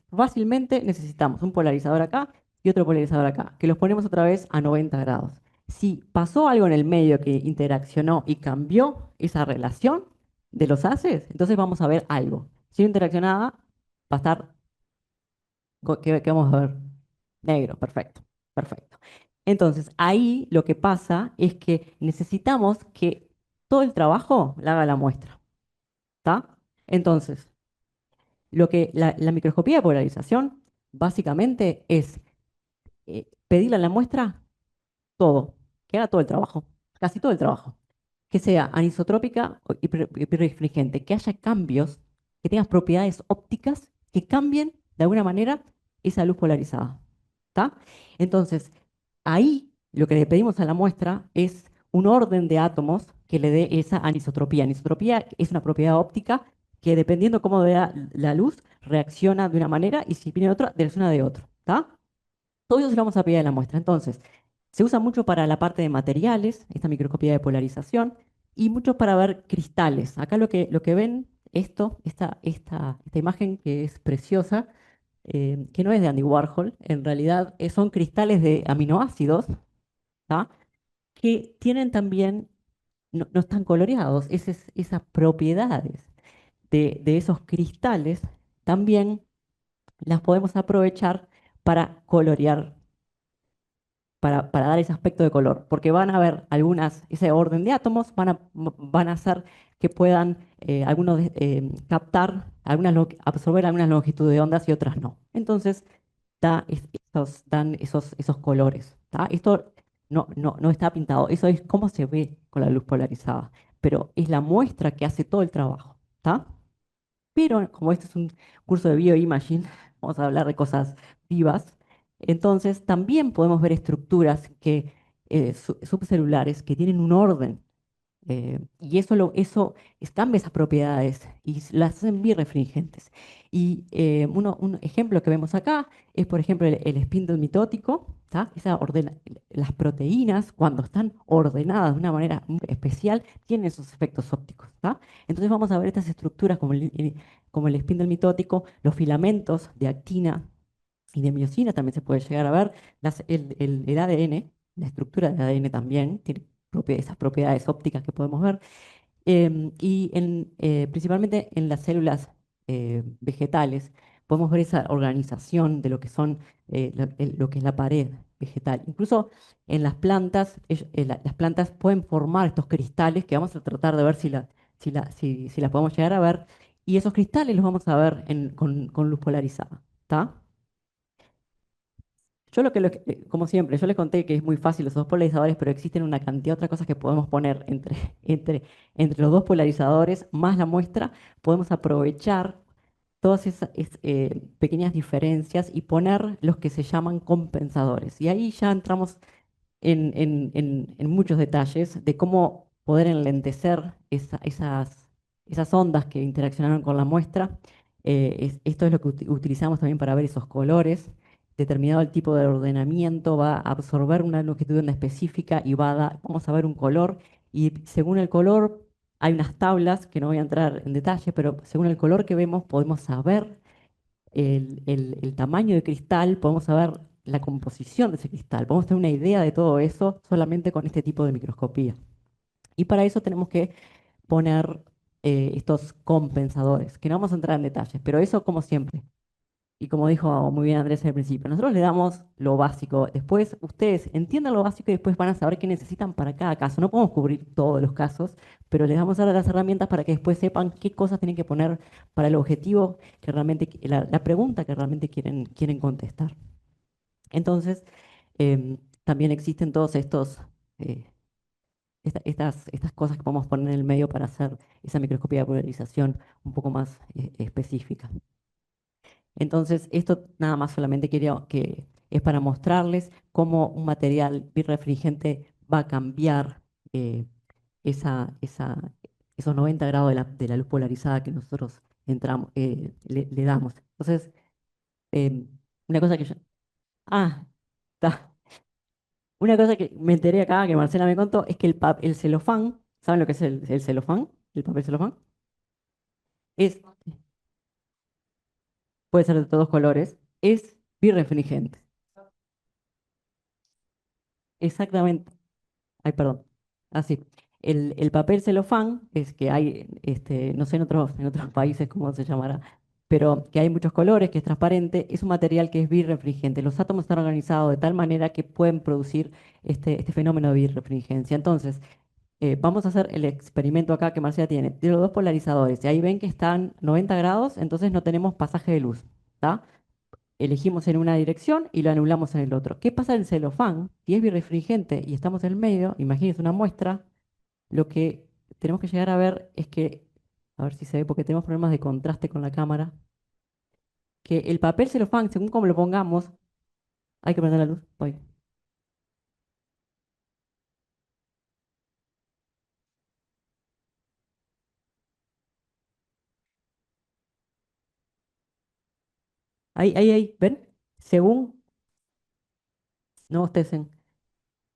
Fácilmente necesitamos un polarizador acá y otro polarizador acá, que los ponemos otra vez a 90 grados. Si pasó algo en el medio que interaccionó y cambió esa relación de los haces, entonces vamos a ver algo. Si no interaccionaba, va a estar, ¿qué vamos a ver? Negro, perfecto, perfecto. Entonces, ahí lo que pasa es que necesitamos que todo el trabajo la haga la muestra, ¿está? Entonces, la microscopía de polarización básicamente es pedirle a la muestra todo, que haga todo el trabajo, casi todo el trabajo, que sea anisotrópica o hiperrefringente, que haya cambios, que tengas propiedades ópticas que cambien de alguna manera esa luz polarizada, ¿está? Entonces, ahí lo que le pedimos a la muestra es un orden de átomos que le dé esa anisotropía. Anisotropía es una propiedad óptica que dependiendo cómo vea la luz, reacciona de una manera y si viene otra, reacciona de otro, ¿está? Todo eso se lo vamos a pedir a la muestra. Entonces, se usa mucho para la parte de materiales, esta microscopía de polarización, y mucho para ver cristales. Acá lo que ven, esta imagen que es preciosa, que no es de Andy Warhol, en realidad son cristales de aminoácidos, ¿tá? Que tienen también, no están coloreados, esas propiedades de esos cristales también las podemos aprovechar para colorear para dar ese aspecto de color, porque van a haber ese orden de átomos van a hacer que puedan captar, absorber algunas longitudes de ondas y otras no. Entonces, dan esos colores. ¿Tá? Esto no está pintado, eso es cómo se ve con la luz polarizada, pero es la muestra que hace todo el trabajo. ¿Tá? Pero como este es un curso de bioimaging, vamos a hablar de cosas vivas, entonces también podemos ver estructuras subcelulares que tienen un orden y cambia esas propiedades y las hacen birrefringentes. Y un ejemplo que vemos acá es, por ejemplo, el spindle mitótico. ¿Tá? Las proteínas, cuando están ordenadas de una manera muy especial, tienen esos efectos ópticos. ¿Tá? Entonces vamos a ver estas estructuras como el spindle mitótico, los filamentos de actina y de miosina también se puede llegar a ver, el ADN, la estructura del ADN también tiene esas propiedades ópticas que podemos ver, principalmente en las células vegetales podemos ver esa organización de lo que son lo que es la pared vegetal. Incluso en las plantas, las plantas pueden formar estos cristales que vamos a tratar de ver si las podemos llegar a ver, y esos cristales los vamos a ver con luz polarizada. ¿Tá? Yo como siempre, yo les conté que es muy fácil los dos polarizadores, pero existen una cantidad de otras cosas que podemos poner entre, entre los dos polarizadores más la muestra. Podemos aprovechar todas esas pequeñas diferencias y poner los que se llaman compensadores. Y ahí ya entramos en muchos detalles de cómo poder enlentecer esas ondas que interaccionaron con la muestra. Esto es lo que utilizamos también para ver esos colores. Determinado el tipo de ordenamiento va a absorber una longitud de onda específica y vamos a ver un color. Y según el color, hay unas tablas que no voy a entrar en detalle, pero según el color que vemos, podemos saber el tamaño de cristal, podemos saber la composición de ese cristal, podemos tener una idea de todo eso solamente con este tipo de microscopía. Y para eso tenemos que poner estos compensadores, que no vamos a entrar en detalles, pero eso como siempre. Y como dijo muy bien Andrés al principio, nosotros le damos lo básico, después ustedes entiendan lo básico y después van a saber qué necesitan para cada caso. No podemos cubrir todos los casos, pero les vamos a dar las herramientas para que después sepan qué cosas tienen que poner para el objetivo que realmente, la pregunta que realmente quieren contestar. Entonces, también existen todos eh, estas cosas que podemos poner en el medio para hacer esa microscopía de polarización un poco más específica. Entonces, esto nada más solamente quería que es para mostrarles cómo un material birrefringente va a cambiar eh, esa, esa- esos 90 grados de la luz polarizada que nosotros le damos. Entonces, em, una cosa que yo... Ah, está. Una cosa que me enteré acá, que Marcela me contó, es que el celofán, ¿saben lo que es el celofán? El papel celofán. Es, puede ser de todos colores, es birrefringente. Exactamente. Ay, perdón. Así. El papel celofán es que hay, no sé en otros países cómo se llamará, pero que hay muchos colores, que es transparente, es un material que es birrefringente. Los átomos están organizados de tal manera que pueden producir este fenómeno de birrefringencia. Entonces, vamos a hacer el experimento acá que Marcia tiene, de los dos polarizadores. Y ahí ven que están 90 grados, entonces no tenemos pasaje de luz. ¿Tá? Elegimos en una dirección y lo anulamos en el otro. ¿Qué pasa en el celofán? Si es birrefringente y estamos en el medio, imagínense una muestra, lo que tenemos que llegar a ver es que, a ver si se ve, porque tenemos problemas de contraste con la cámara, que el papel celofán, según como lo pongamos, hay que prender la luz. Voy. Ahí, ¿ven? Según, no ustedes,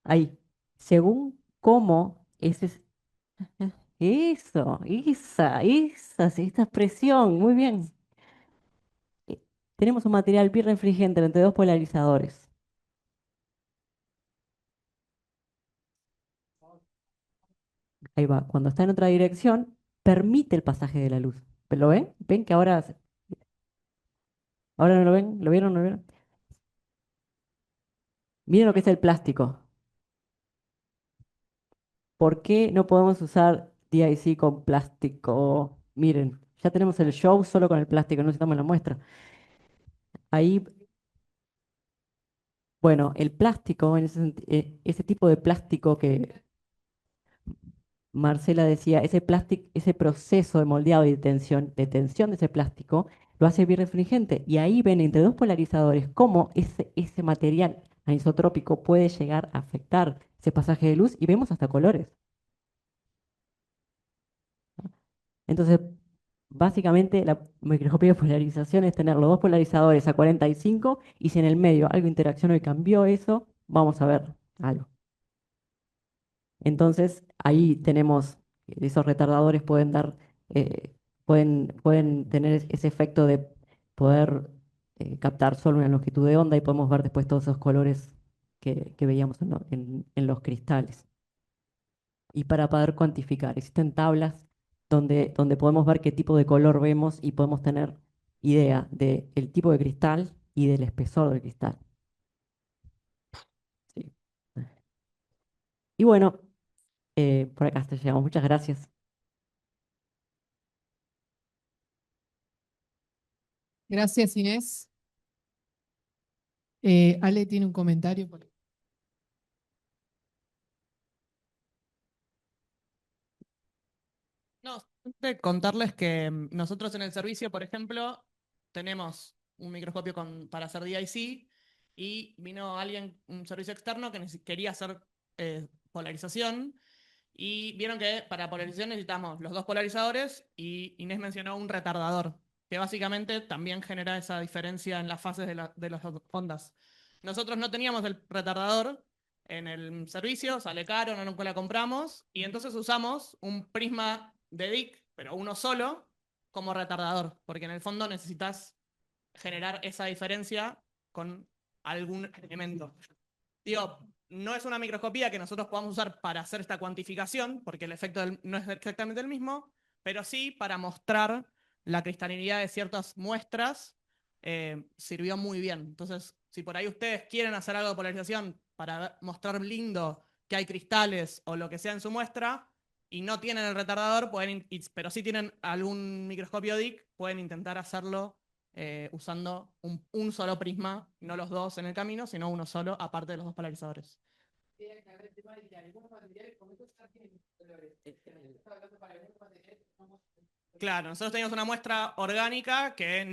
ahí, según cómo eso, sí, esta expresión, muy bien. Eh, Tenemos un material birrefringente entre dos polarizadores. Ahí va, cuando está en otra dirección, permite el pasaje de la luz. ¿Lo ven? ¿Ven que ahora no lo ven? ¿Lo vieron? ¿No lo vieron? Miren lo que es el plástico. ¿Por qué no podemos usar DIC con plástico? Miren, ya tenemos el show solo con el plástico, no necesitamos la muestra. Ahí, bueno, el plástico, ese tipo de plástico que Marcela decía, ese proceso de moldeado y de tensión de ese plástico lo hace birrefringente. Y ahí ven entre dos polarizadores cómo ese material anisotrópico puede llegar a afectar ese pasaje de luz y vemos hasta colores. Entonces, básicamente la microscopía de polarización es tener los dos polarizadores a 45 y si en el medio algo interaccionó y cambió eso, vamos a ver algo. Entonces, ahí tenemos, esos retardadores pueden tener ese efecto de poder captar solo una longitud de onda y podemos ver después todos esos colores que veíamos en los cristales. Y para poder cuantificar, existen tablas donde podemos ver qué tipo de color vemos y podemos tener idea del tipo de cristal y del espesor del cristal. ¿Sí? Y bueno, por acá hasta llegamos. Muchas gracias. Gracias, Inés. Ale tiene un comentario. No, simplemente contarles que nosotros en el servicio, por ejemplo, tenemos un microscopio para hacer DIC y vino alguien, un servicio externo que quería hacer polarización y vieron que para polarización necesitamos los dos polarizadores y Inés mencionó un retardador, que básicamente también genera esa diferencia en las fases de las ondas. Nosotros no teníamos el retardador en el servicio, sale caro, no nunca la compramos, y entonces usamos un prisma de DIC, pero uno solo, como retardador, porque en el fondo necesitas generar esa diferencia con algún elemento. Digo, no es una microscopía que nosotros podamos usar para hacer esta cuantificación, porque el efecto no es exactamente el mismo, pero sí para mostrar la cristalinidad de ciertas muestras, sirvió muy bien. Entonces, si por ahí ustedes quieren hacer algo de polarización para mostrar lindo que hay cristales o lo que sea en su muestra, y no tienen el retardador, pero sí tienen algún microscopio DIC, pueden intentar hacerlo usando un solo prisma, no los dos en el camino, sino uno solo, aparte de los dos polarizadores. Claro, nosotros teníamos una muestra orgánica que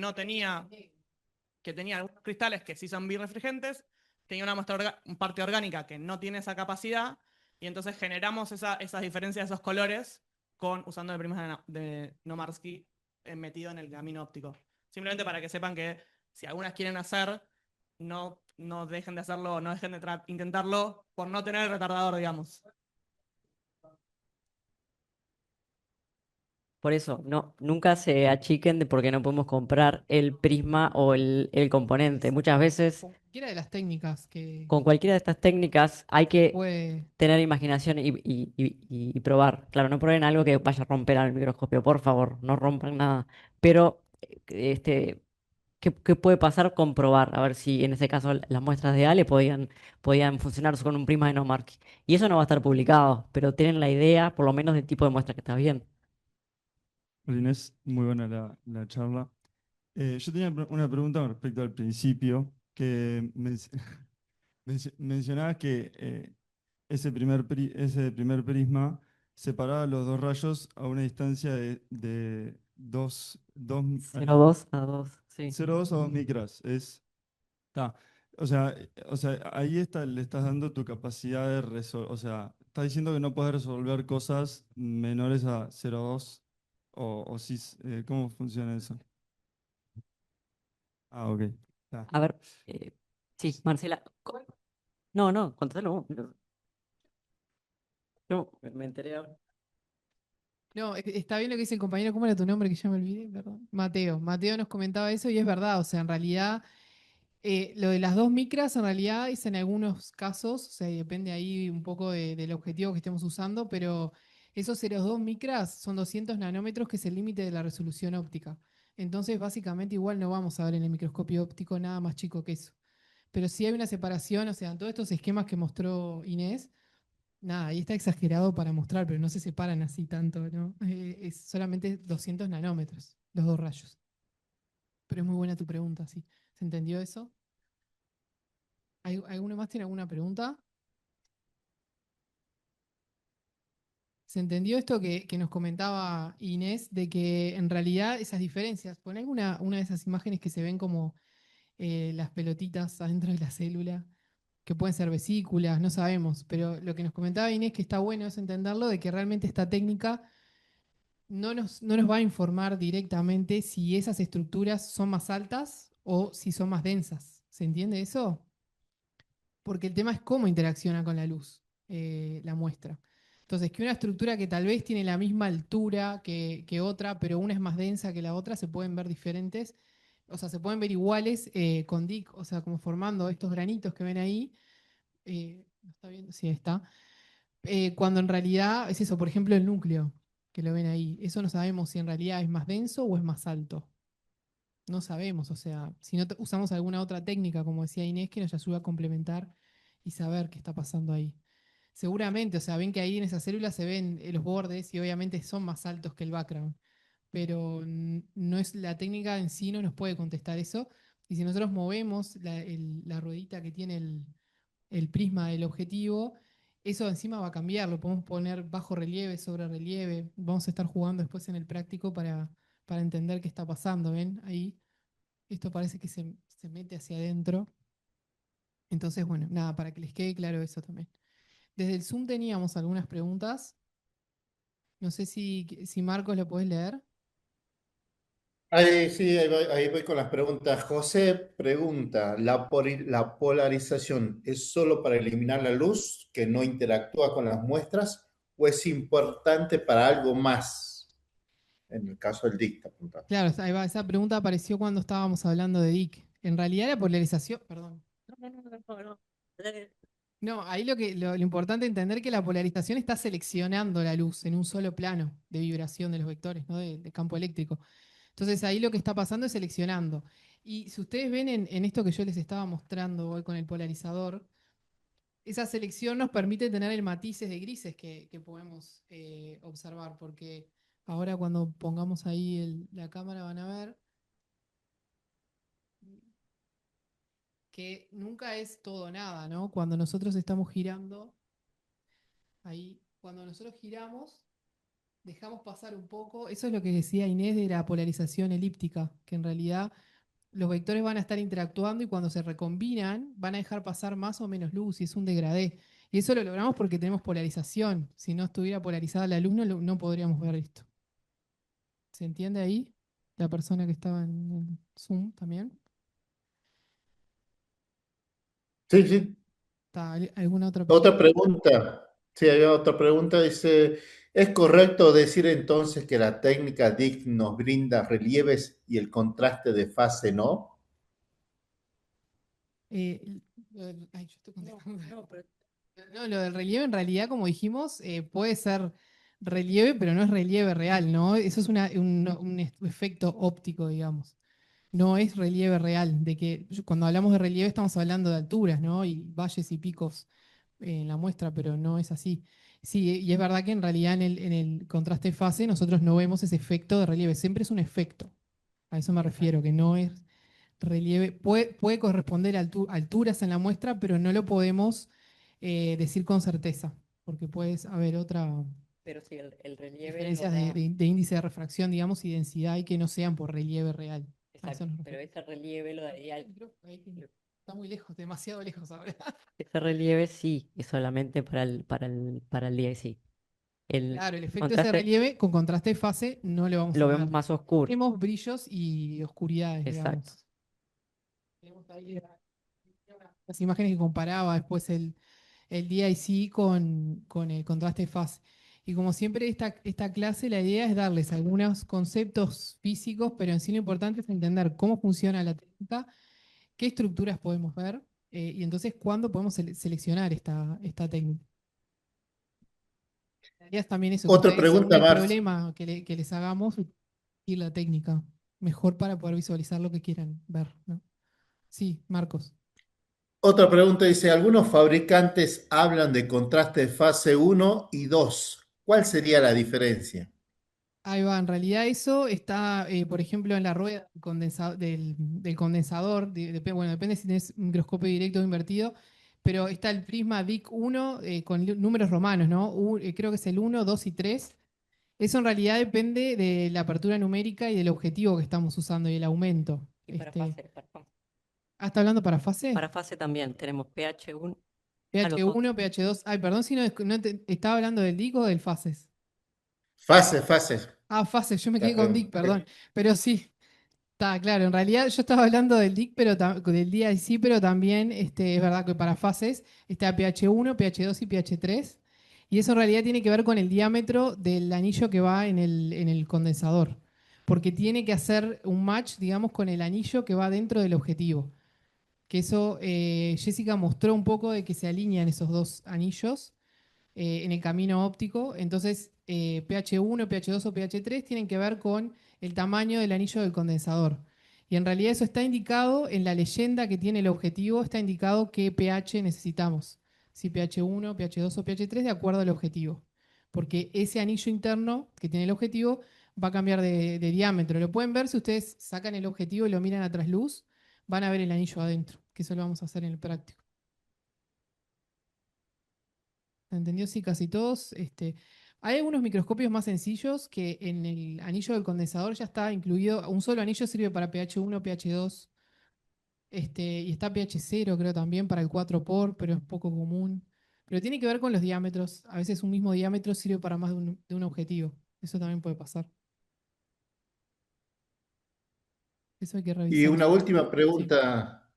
tenía algunos cristales que sí son birrefringentes, tenía una parte orgánica que no tiene esa capacidad, y entonces generamos esas diferencias, esos colores, usando el prisma de Nomarsky metido en el camino óptico. Simplemente para que sepan que si algunas quieren hacer, no dejen de hacerlo, no dejen de intentarlo por no tener el retardador, digamos. Por eso, no, nunca se achiquen de porque no podemos comprar el prisma o el componente. Muchas veces, Cualquiera de las técnicas que con cualquiera de estas técnicas, hay que puede. tener imaginación y probar. Claro, no prueben algo que vaya a romper al microscopio, por favor, no rompan nada. Pero, ¿qué puede pasar? Comprobar, a ver si en ese caso las muestras de Ale podían funcionar con un prisma de Nomark. Y eso no va a estar publicado, pero tienen la idea, por lo menos, del tipo de muestra que está bien. Hola Inés, muy buena la charla. Yo tenía una pregunta con respecto al principio, que mencionabas que ese primer prisma separaba los dos rayos a una distancia de 0,2 a 2, sí. 0,2 a 2 micras. Ta. O sea, ahí le estás dando tu capacidad de resolver. O sea, estás diciendo que no puedes resolver cosas menores a 0,2 o sí, ¿cómo funciona eso? Ah, ok. Ta. A ver, sí, Marcela. No, no, contátelo vos. No, me enteré ahora. No, está bien lo que dice el compañero, ¿cómo era tu nombre que ya me olvidé? Perdón. Mateo. Mateo nos comentaba eso y es verdad, o sea, en realidad lo de las 2 micras en realidad es en algunos casos, o sea, depende ahí un poco del objetivo que estemos usando, pero esos 0,2 micras son 200 nanómetros, que es el límite de la resolución óptica. Entonces, básicamente igual no vamos a ver en el microscopio óptico nada más chico que eso. Pero sí hay una separación, o sea, en todos estos esquemas que mostró Inés, nada, ahí está exagerado para mostrar, pero no se separan así tanto, ¿no? Es solamente 200 nanómetros, los dos rayos. Pero es muy buena tu pregunta, sí. ¿Se entendió eso? ¿Alguno más tiene alguna pregunta? ¿Se entendió esto que nos comentaba Inés, de que en realidad esas diferencias, pon alguna una de esas imágenes que se ven como las pelotitas adentro de la célula, que pueden ser vesículas, no sabemos, pero lo que nos comentaba Inés, que está bueno es entenderlo, de que realmente esta técnica no nos va a informar directamente si esas estructuras son más altas o si son más densas. ¿Se entiende eso? Porque el tema es cómo interacciona con la luz la muestra. Entonces, que una estructura que tal vez tiene la misma altura que otra, pero una es más densa que la otra, se pueden ver diferentes, o sea, se pueden ver iguales con DIC, o sea, como formando estos granitos que ven ahí. ¿No está viendo? Sí, está. Cuando en realidad es eso, por ejemplo, el núcleo, que lo ven ahí. Eso no sabemos si en realidad es más denso o es más alto. No sabemos, o sea, si no usamos alguna otra técnica, como decía Inés, que nos ayuda a complementar y saber qué está pasando ahí. Seguramente, o sea, ven que ahí en esas células se ven los bordes y obviamente son más altos que el background, pero no es la técnica en sí, no nos puede contestar eso. Y si nosotros movemos la ruedita que tiene el prisma del objetivo, eso encima va a cambiar, lo podemos poner bajo relieve, sobre relieve, vamos a estar jugando después en el práctico para entender qué está pasando, ¿ven? Ahí. Esto parece que se mete hacia adentro. Entonces, bueno, nada, para que les quede claro eso también. Desde el Zoom teníamos algunas preguntas. No sé si Marcos lo podés leer. Ahí, sí, ahí voy con las preguntas. José pregunta, ¿la polarización es solo para eliminar la luz que no interactúa con las muestras o es importante para algo más? En el caso del dicta, apuntado. Claro, ahí va, esa pregunta apareció cuando estábamos hablando de DIC. En realidad la polarización, perdón. No, ahí lo importante es entender que la polarización está seleccionando la luz en un solo plano de vibración de los vectores, ¿no? De campo eléctrico. Entonces ahí lo que está pasando es seleccionando. Y si ustedes ven en esto que yo les estaba mostrando hoy con el polarizador, esa selección nos permite tener el matices de grises que podemos observar, porque ahora cuando pongamos ahí la cámara van a ver que nunca es todo o nada, ¿no? Cuando nosotros estamos girando, ahí, cuando nosotros giramos, dejamos pasar un poco, eso es lo que decía Inés de la polarización elíptica, que en realidad los vectores van a estar interactuando y cuando se recombinan van a dejar pasar más o menos luz y es un degradé. Y eso lo logramos porque tenemos polarización. Si no estuviera polarizada la luz, no podríamos ver esto. ¿Se entiende ahí? La persona que estaba en Zoom también. Sí, sí. ¿Alguna otra Otra pregunta? pregunta. Sí, hay otra pregunta. Dice, ¿es correcto decir entonces que la técnica DIC nos brinda relieves y el contraste de fase no? Ay, yo estoy contestando. No, lo del relieve en realidad, como dijimos, puede ser relieve, pero no es relieve real, ¿no? Eso es un efecto óptico, digamos. No es relieve real, de que cuando hablamos de relieve estamos hablando de alturas, ¿no? Y valles y picos en la muestra, pero no es así. Sí, y es verdad que en realidad en el contraste de fase nosotros no vemos ese efecto de relieve, siempre es un efecto. A eso me refiero, que no es relieve. Puede corresponder a alturas en la muestra, pero no lo podemos decir con certeza, porque puede haber otra Pero sí, el relieve lo diferencias da. de índice de refracción, digamos, y densidad y que no sean por relieve real. A eso Exacto, nos pero referimos. ese relieve lo daría. Está muy lejos, demasiado lejos ahora. Ese relieve sí, es solamente para el DIC. El Claro, el efecto de ese contraste relieve con contraste de fase no lo vamos lo a vemos ver. más oscuro. Tenemos brillos y oscuridades, Exacto. digamos. Tenemos ahí las imágenes que comparaba después el DIC con el contraste de fase. Y como siempre, esta clase, la idea es darles algunos conceptos físicos, pero en sí lo importante es entender cómo funciona la técnica, qué estructuras podemos ver, y entonces cuándo podemos seleccionar esta técnica. La idea es también eso, que Otra ustedes, según pregunta, el Marce. problema que les hagamos, y la técnica, mejor para poder visualizar lo que quieran ver, ¿no? Sí, Marcos. Otra pregunta dice, algunos fabricantes hablan de contraste de fase uno y 2. ¿Cuál sería la diferencia? Ahí va, en realidad eso está, por ejemplo, en la rueda del condensador, bueno, depende si tienes un microscopio directo o invertido, pero está el prisma DIC 1 con números romanos, ¿no? Creo que es el 1, 2 y 3. Eso en realidad depende de la apertura numérica y del objetivo que estamos usando y el aumento. Y ¿Está hablando para fase? para fase también tenemos pH1. Los dos. pH1, pH2. Ay, perdón si estaba hablando del DIC o del fases. Fase. Ah, fases, yo me La quedé con DIC, pregunta. perdón. Pero sí. Está claro, en realidad yo estaba hablando del DIC, pero del DIC, pero también es verdad que para fases está pH1, pH2 y pH3. Y eso en realidad tiene que ver con el diámetro del anillo que va en el condensador. Porque tiene que hacer un match, digamos, con el anillo que va dentro del objetivo. Que eso Jessica mostró un poco de que se alinean esos dos anillos en el camino óptico. Entonces, pH1, pH2 o pH3 tienen que ver con el tamaño del anillo del condensador. Y en realidad eso está indicado en la leyenda que tiene el objetivo, está indicado qué pH necesitamos. Si pH1, pH2 o pH3 de acuerdo al objetivo. Porque ese anillo interno que tiene el objetivo va a cambiar de diámetro. Lo pueden ver si ustedes sacan el objetivo y lo miran a trasluz, van a ver el anillo adentro, que eso lo vamos a hacer en el práctico. ¿Entendió? Sí, casi todos. Hay algunos microscopios más sencillos que en el anillo del condensador ya está incluido. Un solo anillo sirve para pH 1, pH 2. Y está pH 0, creo también, para el 4 por, pero es poco común. Pero tiene que ver con los diámetros. A veces un mismo diámetro sirve para más de un objetivo. Eso también puede pasar. Eso hay que Y revisar. una última Sí. pregunta.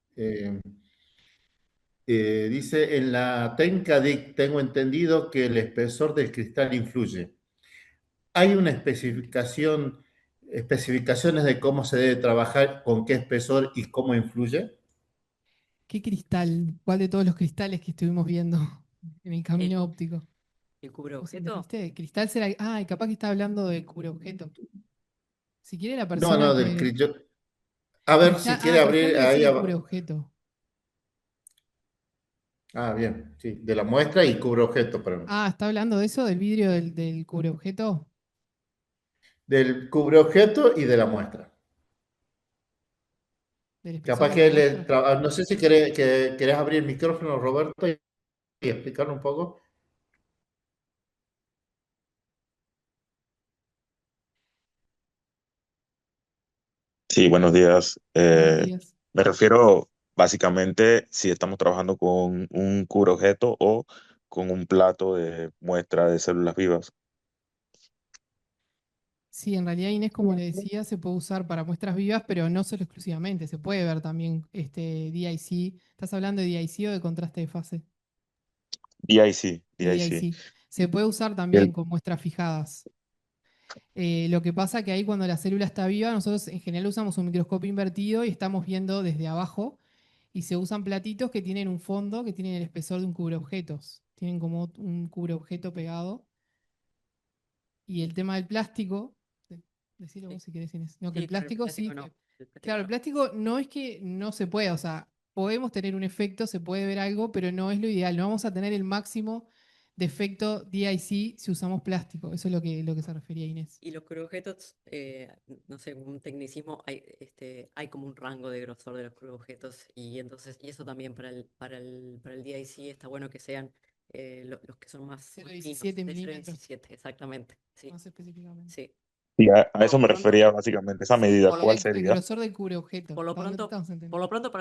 Dice, en la técnica DIC tengo entendido que el espesor del cristal influye. ¿Hay una especificaciones de cómo se debe trabajar, con qué espesor y cómo influye? ¿Qué cristal? ¿Cuál de todos los cristales que estuvimos viendo en el camino El, óptico? el cubre ¿Vos objeto. entendiste? Cristal será. Ah, y capaz que está hablando de cubreobjeto. Si quiere la No, persona no, que. a ver si quiere Cristal abrir debe ser ahí el abajo. cubreobjeto. Ah, bien, sí, de la muestra y cubre objeto, perdón. Ah, ¿está hablando de eso, del vidrio del cubreobjeto? Del cubre objeto y de la muestra. ¿Del espesor Capaz de la que muestra? no sé si querés abrir el micrófono, Roberto, y explicarlo un poco. Sí, buenos días. Buenos días. Me refiero básicamente si estamos trabajando con un objeto o con un plato de muestra de células vivas. Sí, en realidad Inés, como le decía, se puede usar para muestras vivas, pero no solo exclusivamente. Se puede ver también DIC. ¿Estás hablando de DIC o de contraste de fase? DIC, De DIC. DIC. Se puede usar Y también el- con muestras fijadas. Lo que pasa que ahí cuando la célula está viva, nosotros en general usamos un microscopio invertido y estamos viendo desde abajo y se usan platitos que tienen un fondo que tienen el espesor de un cubreobjetos. Tienen como un cubreobjeto pegado. Y el tema del plástico, decilo Sí, vos si querés, Inés. No, que el sí, con el plástico plástico sí. no. El plástico Claro, el no. plástico no es que no se pueda, o sea, podemos tener un efecto, se puede ver algo, pero no es lo ideal. No vamos a tener el máximo de efecto DIC si usamos plástico. Eso es lo que se refería Inés. Y los objetos, no sé, un tecnicismo, hay como un rango de grosor de los objetos y entonces, y eso también para el DIC está bueno que sean los que son más finos, 0,17 de milímetros, 0,17, exactamente, sí, más específicamente. sí. y a Por eso lo me pronto, refería básicamente, esa Sí, medida, por lo, ¿cuál el sería? grosor del cubreobjeto. por lo ¿Estamos pronto, entendiendo? por lo pronto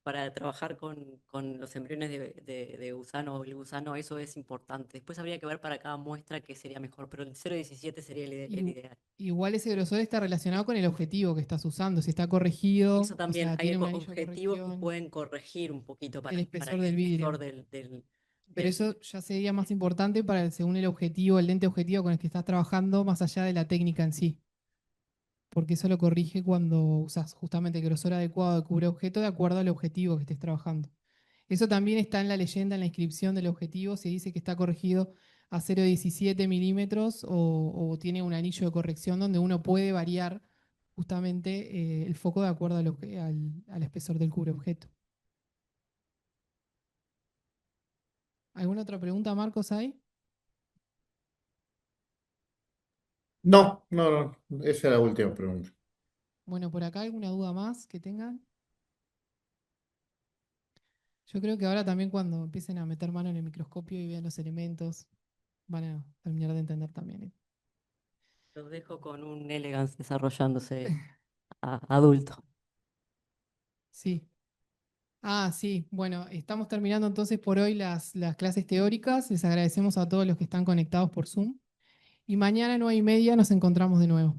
para trabajar con los embriones de gusano o el gusano, eso es importante. Después habría que ver para cada muestra qué sería mejor, pero el 0,17 sería el Y- ideal. Igual ese grosor está relacionado con el objetivo que estás usando, si está corregido, Eso o también, sea, hay tiene un anillo de objetivos que corrección, pueden corregir un poquito el para espesor el del espesor vidrio. Pero del- eso ya sería más importante según el objetivo, el lente objetivo con el que estás trabajando, más allá de la técnica en sí. Porque eso lo corrige cuando usas justamente el grosor adecuado de cubreobjeto de acuerdo al objetivo que estés trabajando. Eso también está en la leyenda, en la inscripción del objetivo, se dice que está corregido a 0,17 milímetros o tiene un anillo de corrección donde uno puede variar justamente el foco de acuerdo al espesor del cubreobjeto. ¿Alguna otra pregunta, Marcos, hay? No, no, no, esa es la última pregunta. Bueno, por acá alguna duda más que tengan. Yo creo que ahora también cuando empiecen a meter mano en el microscopio y vean los elementos, van a terminar de entender también. Los dejo con un elegance desarrollándose adulto. Sí. Ah, sí. Bueno, estamos terminando entonces por hoy las clases teóricas. Les agradecemos a todos los que están conectados por Zoom. Y mañana a 9:30 nos encontramos de nuevo.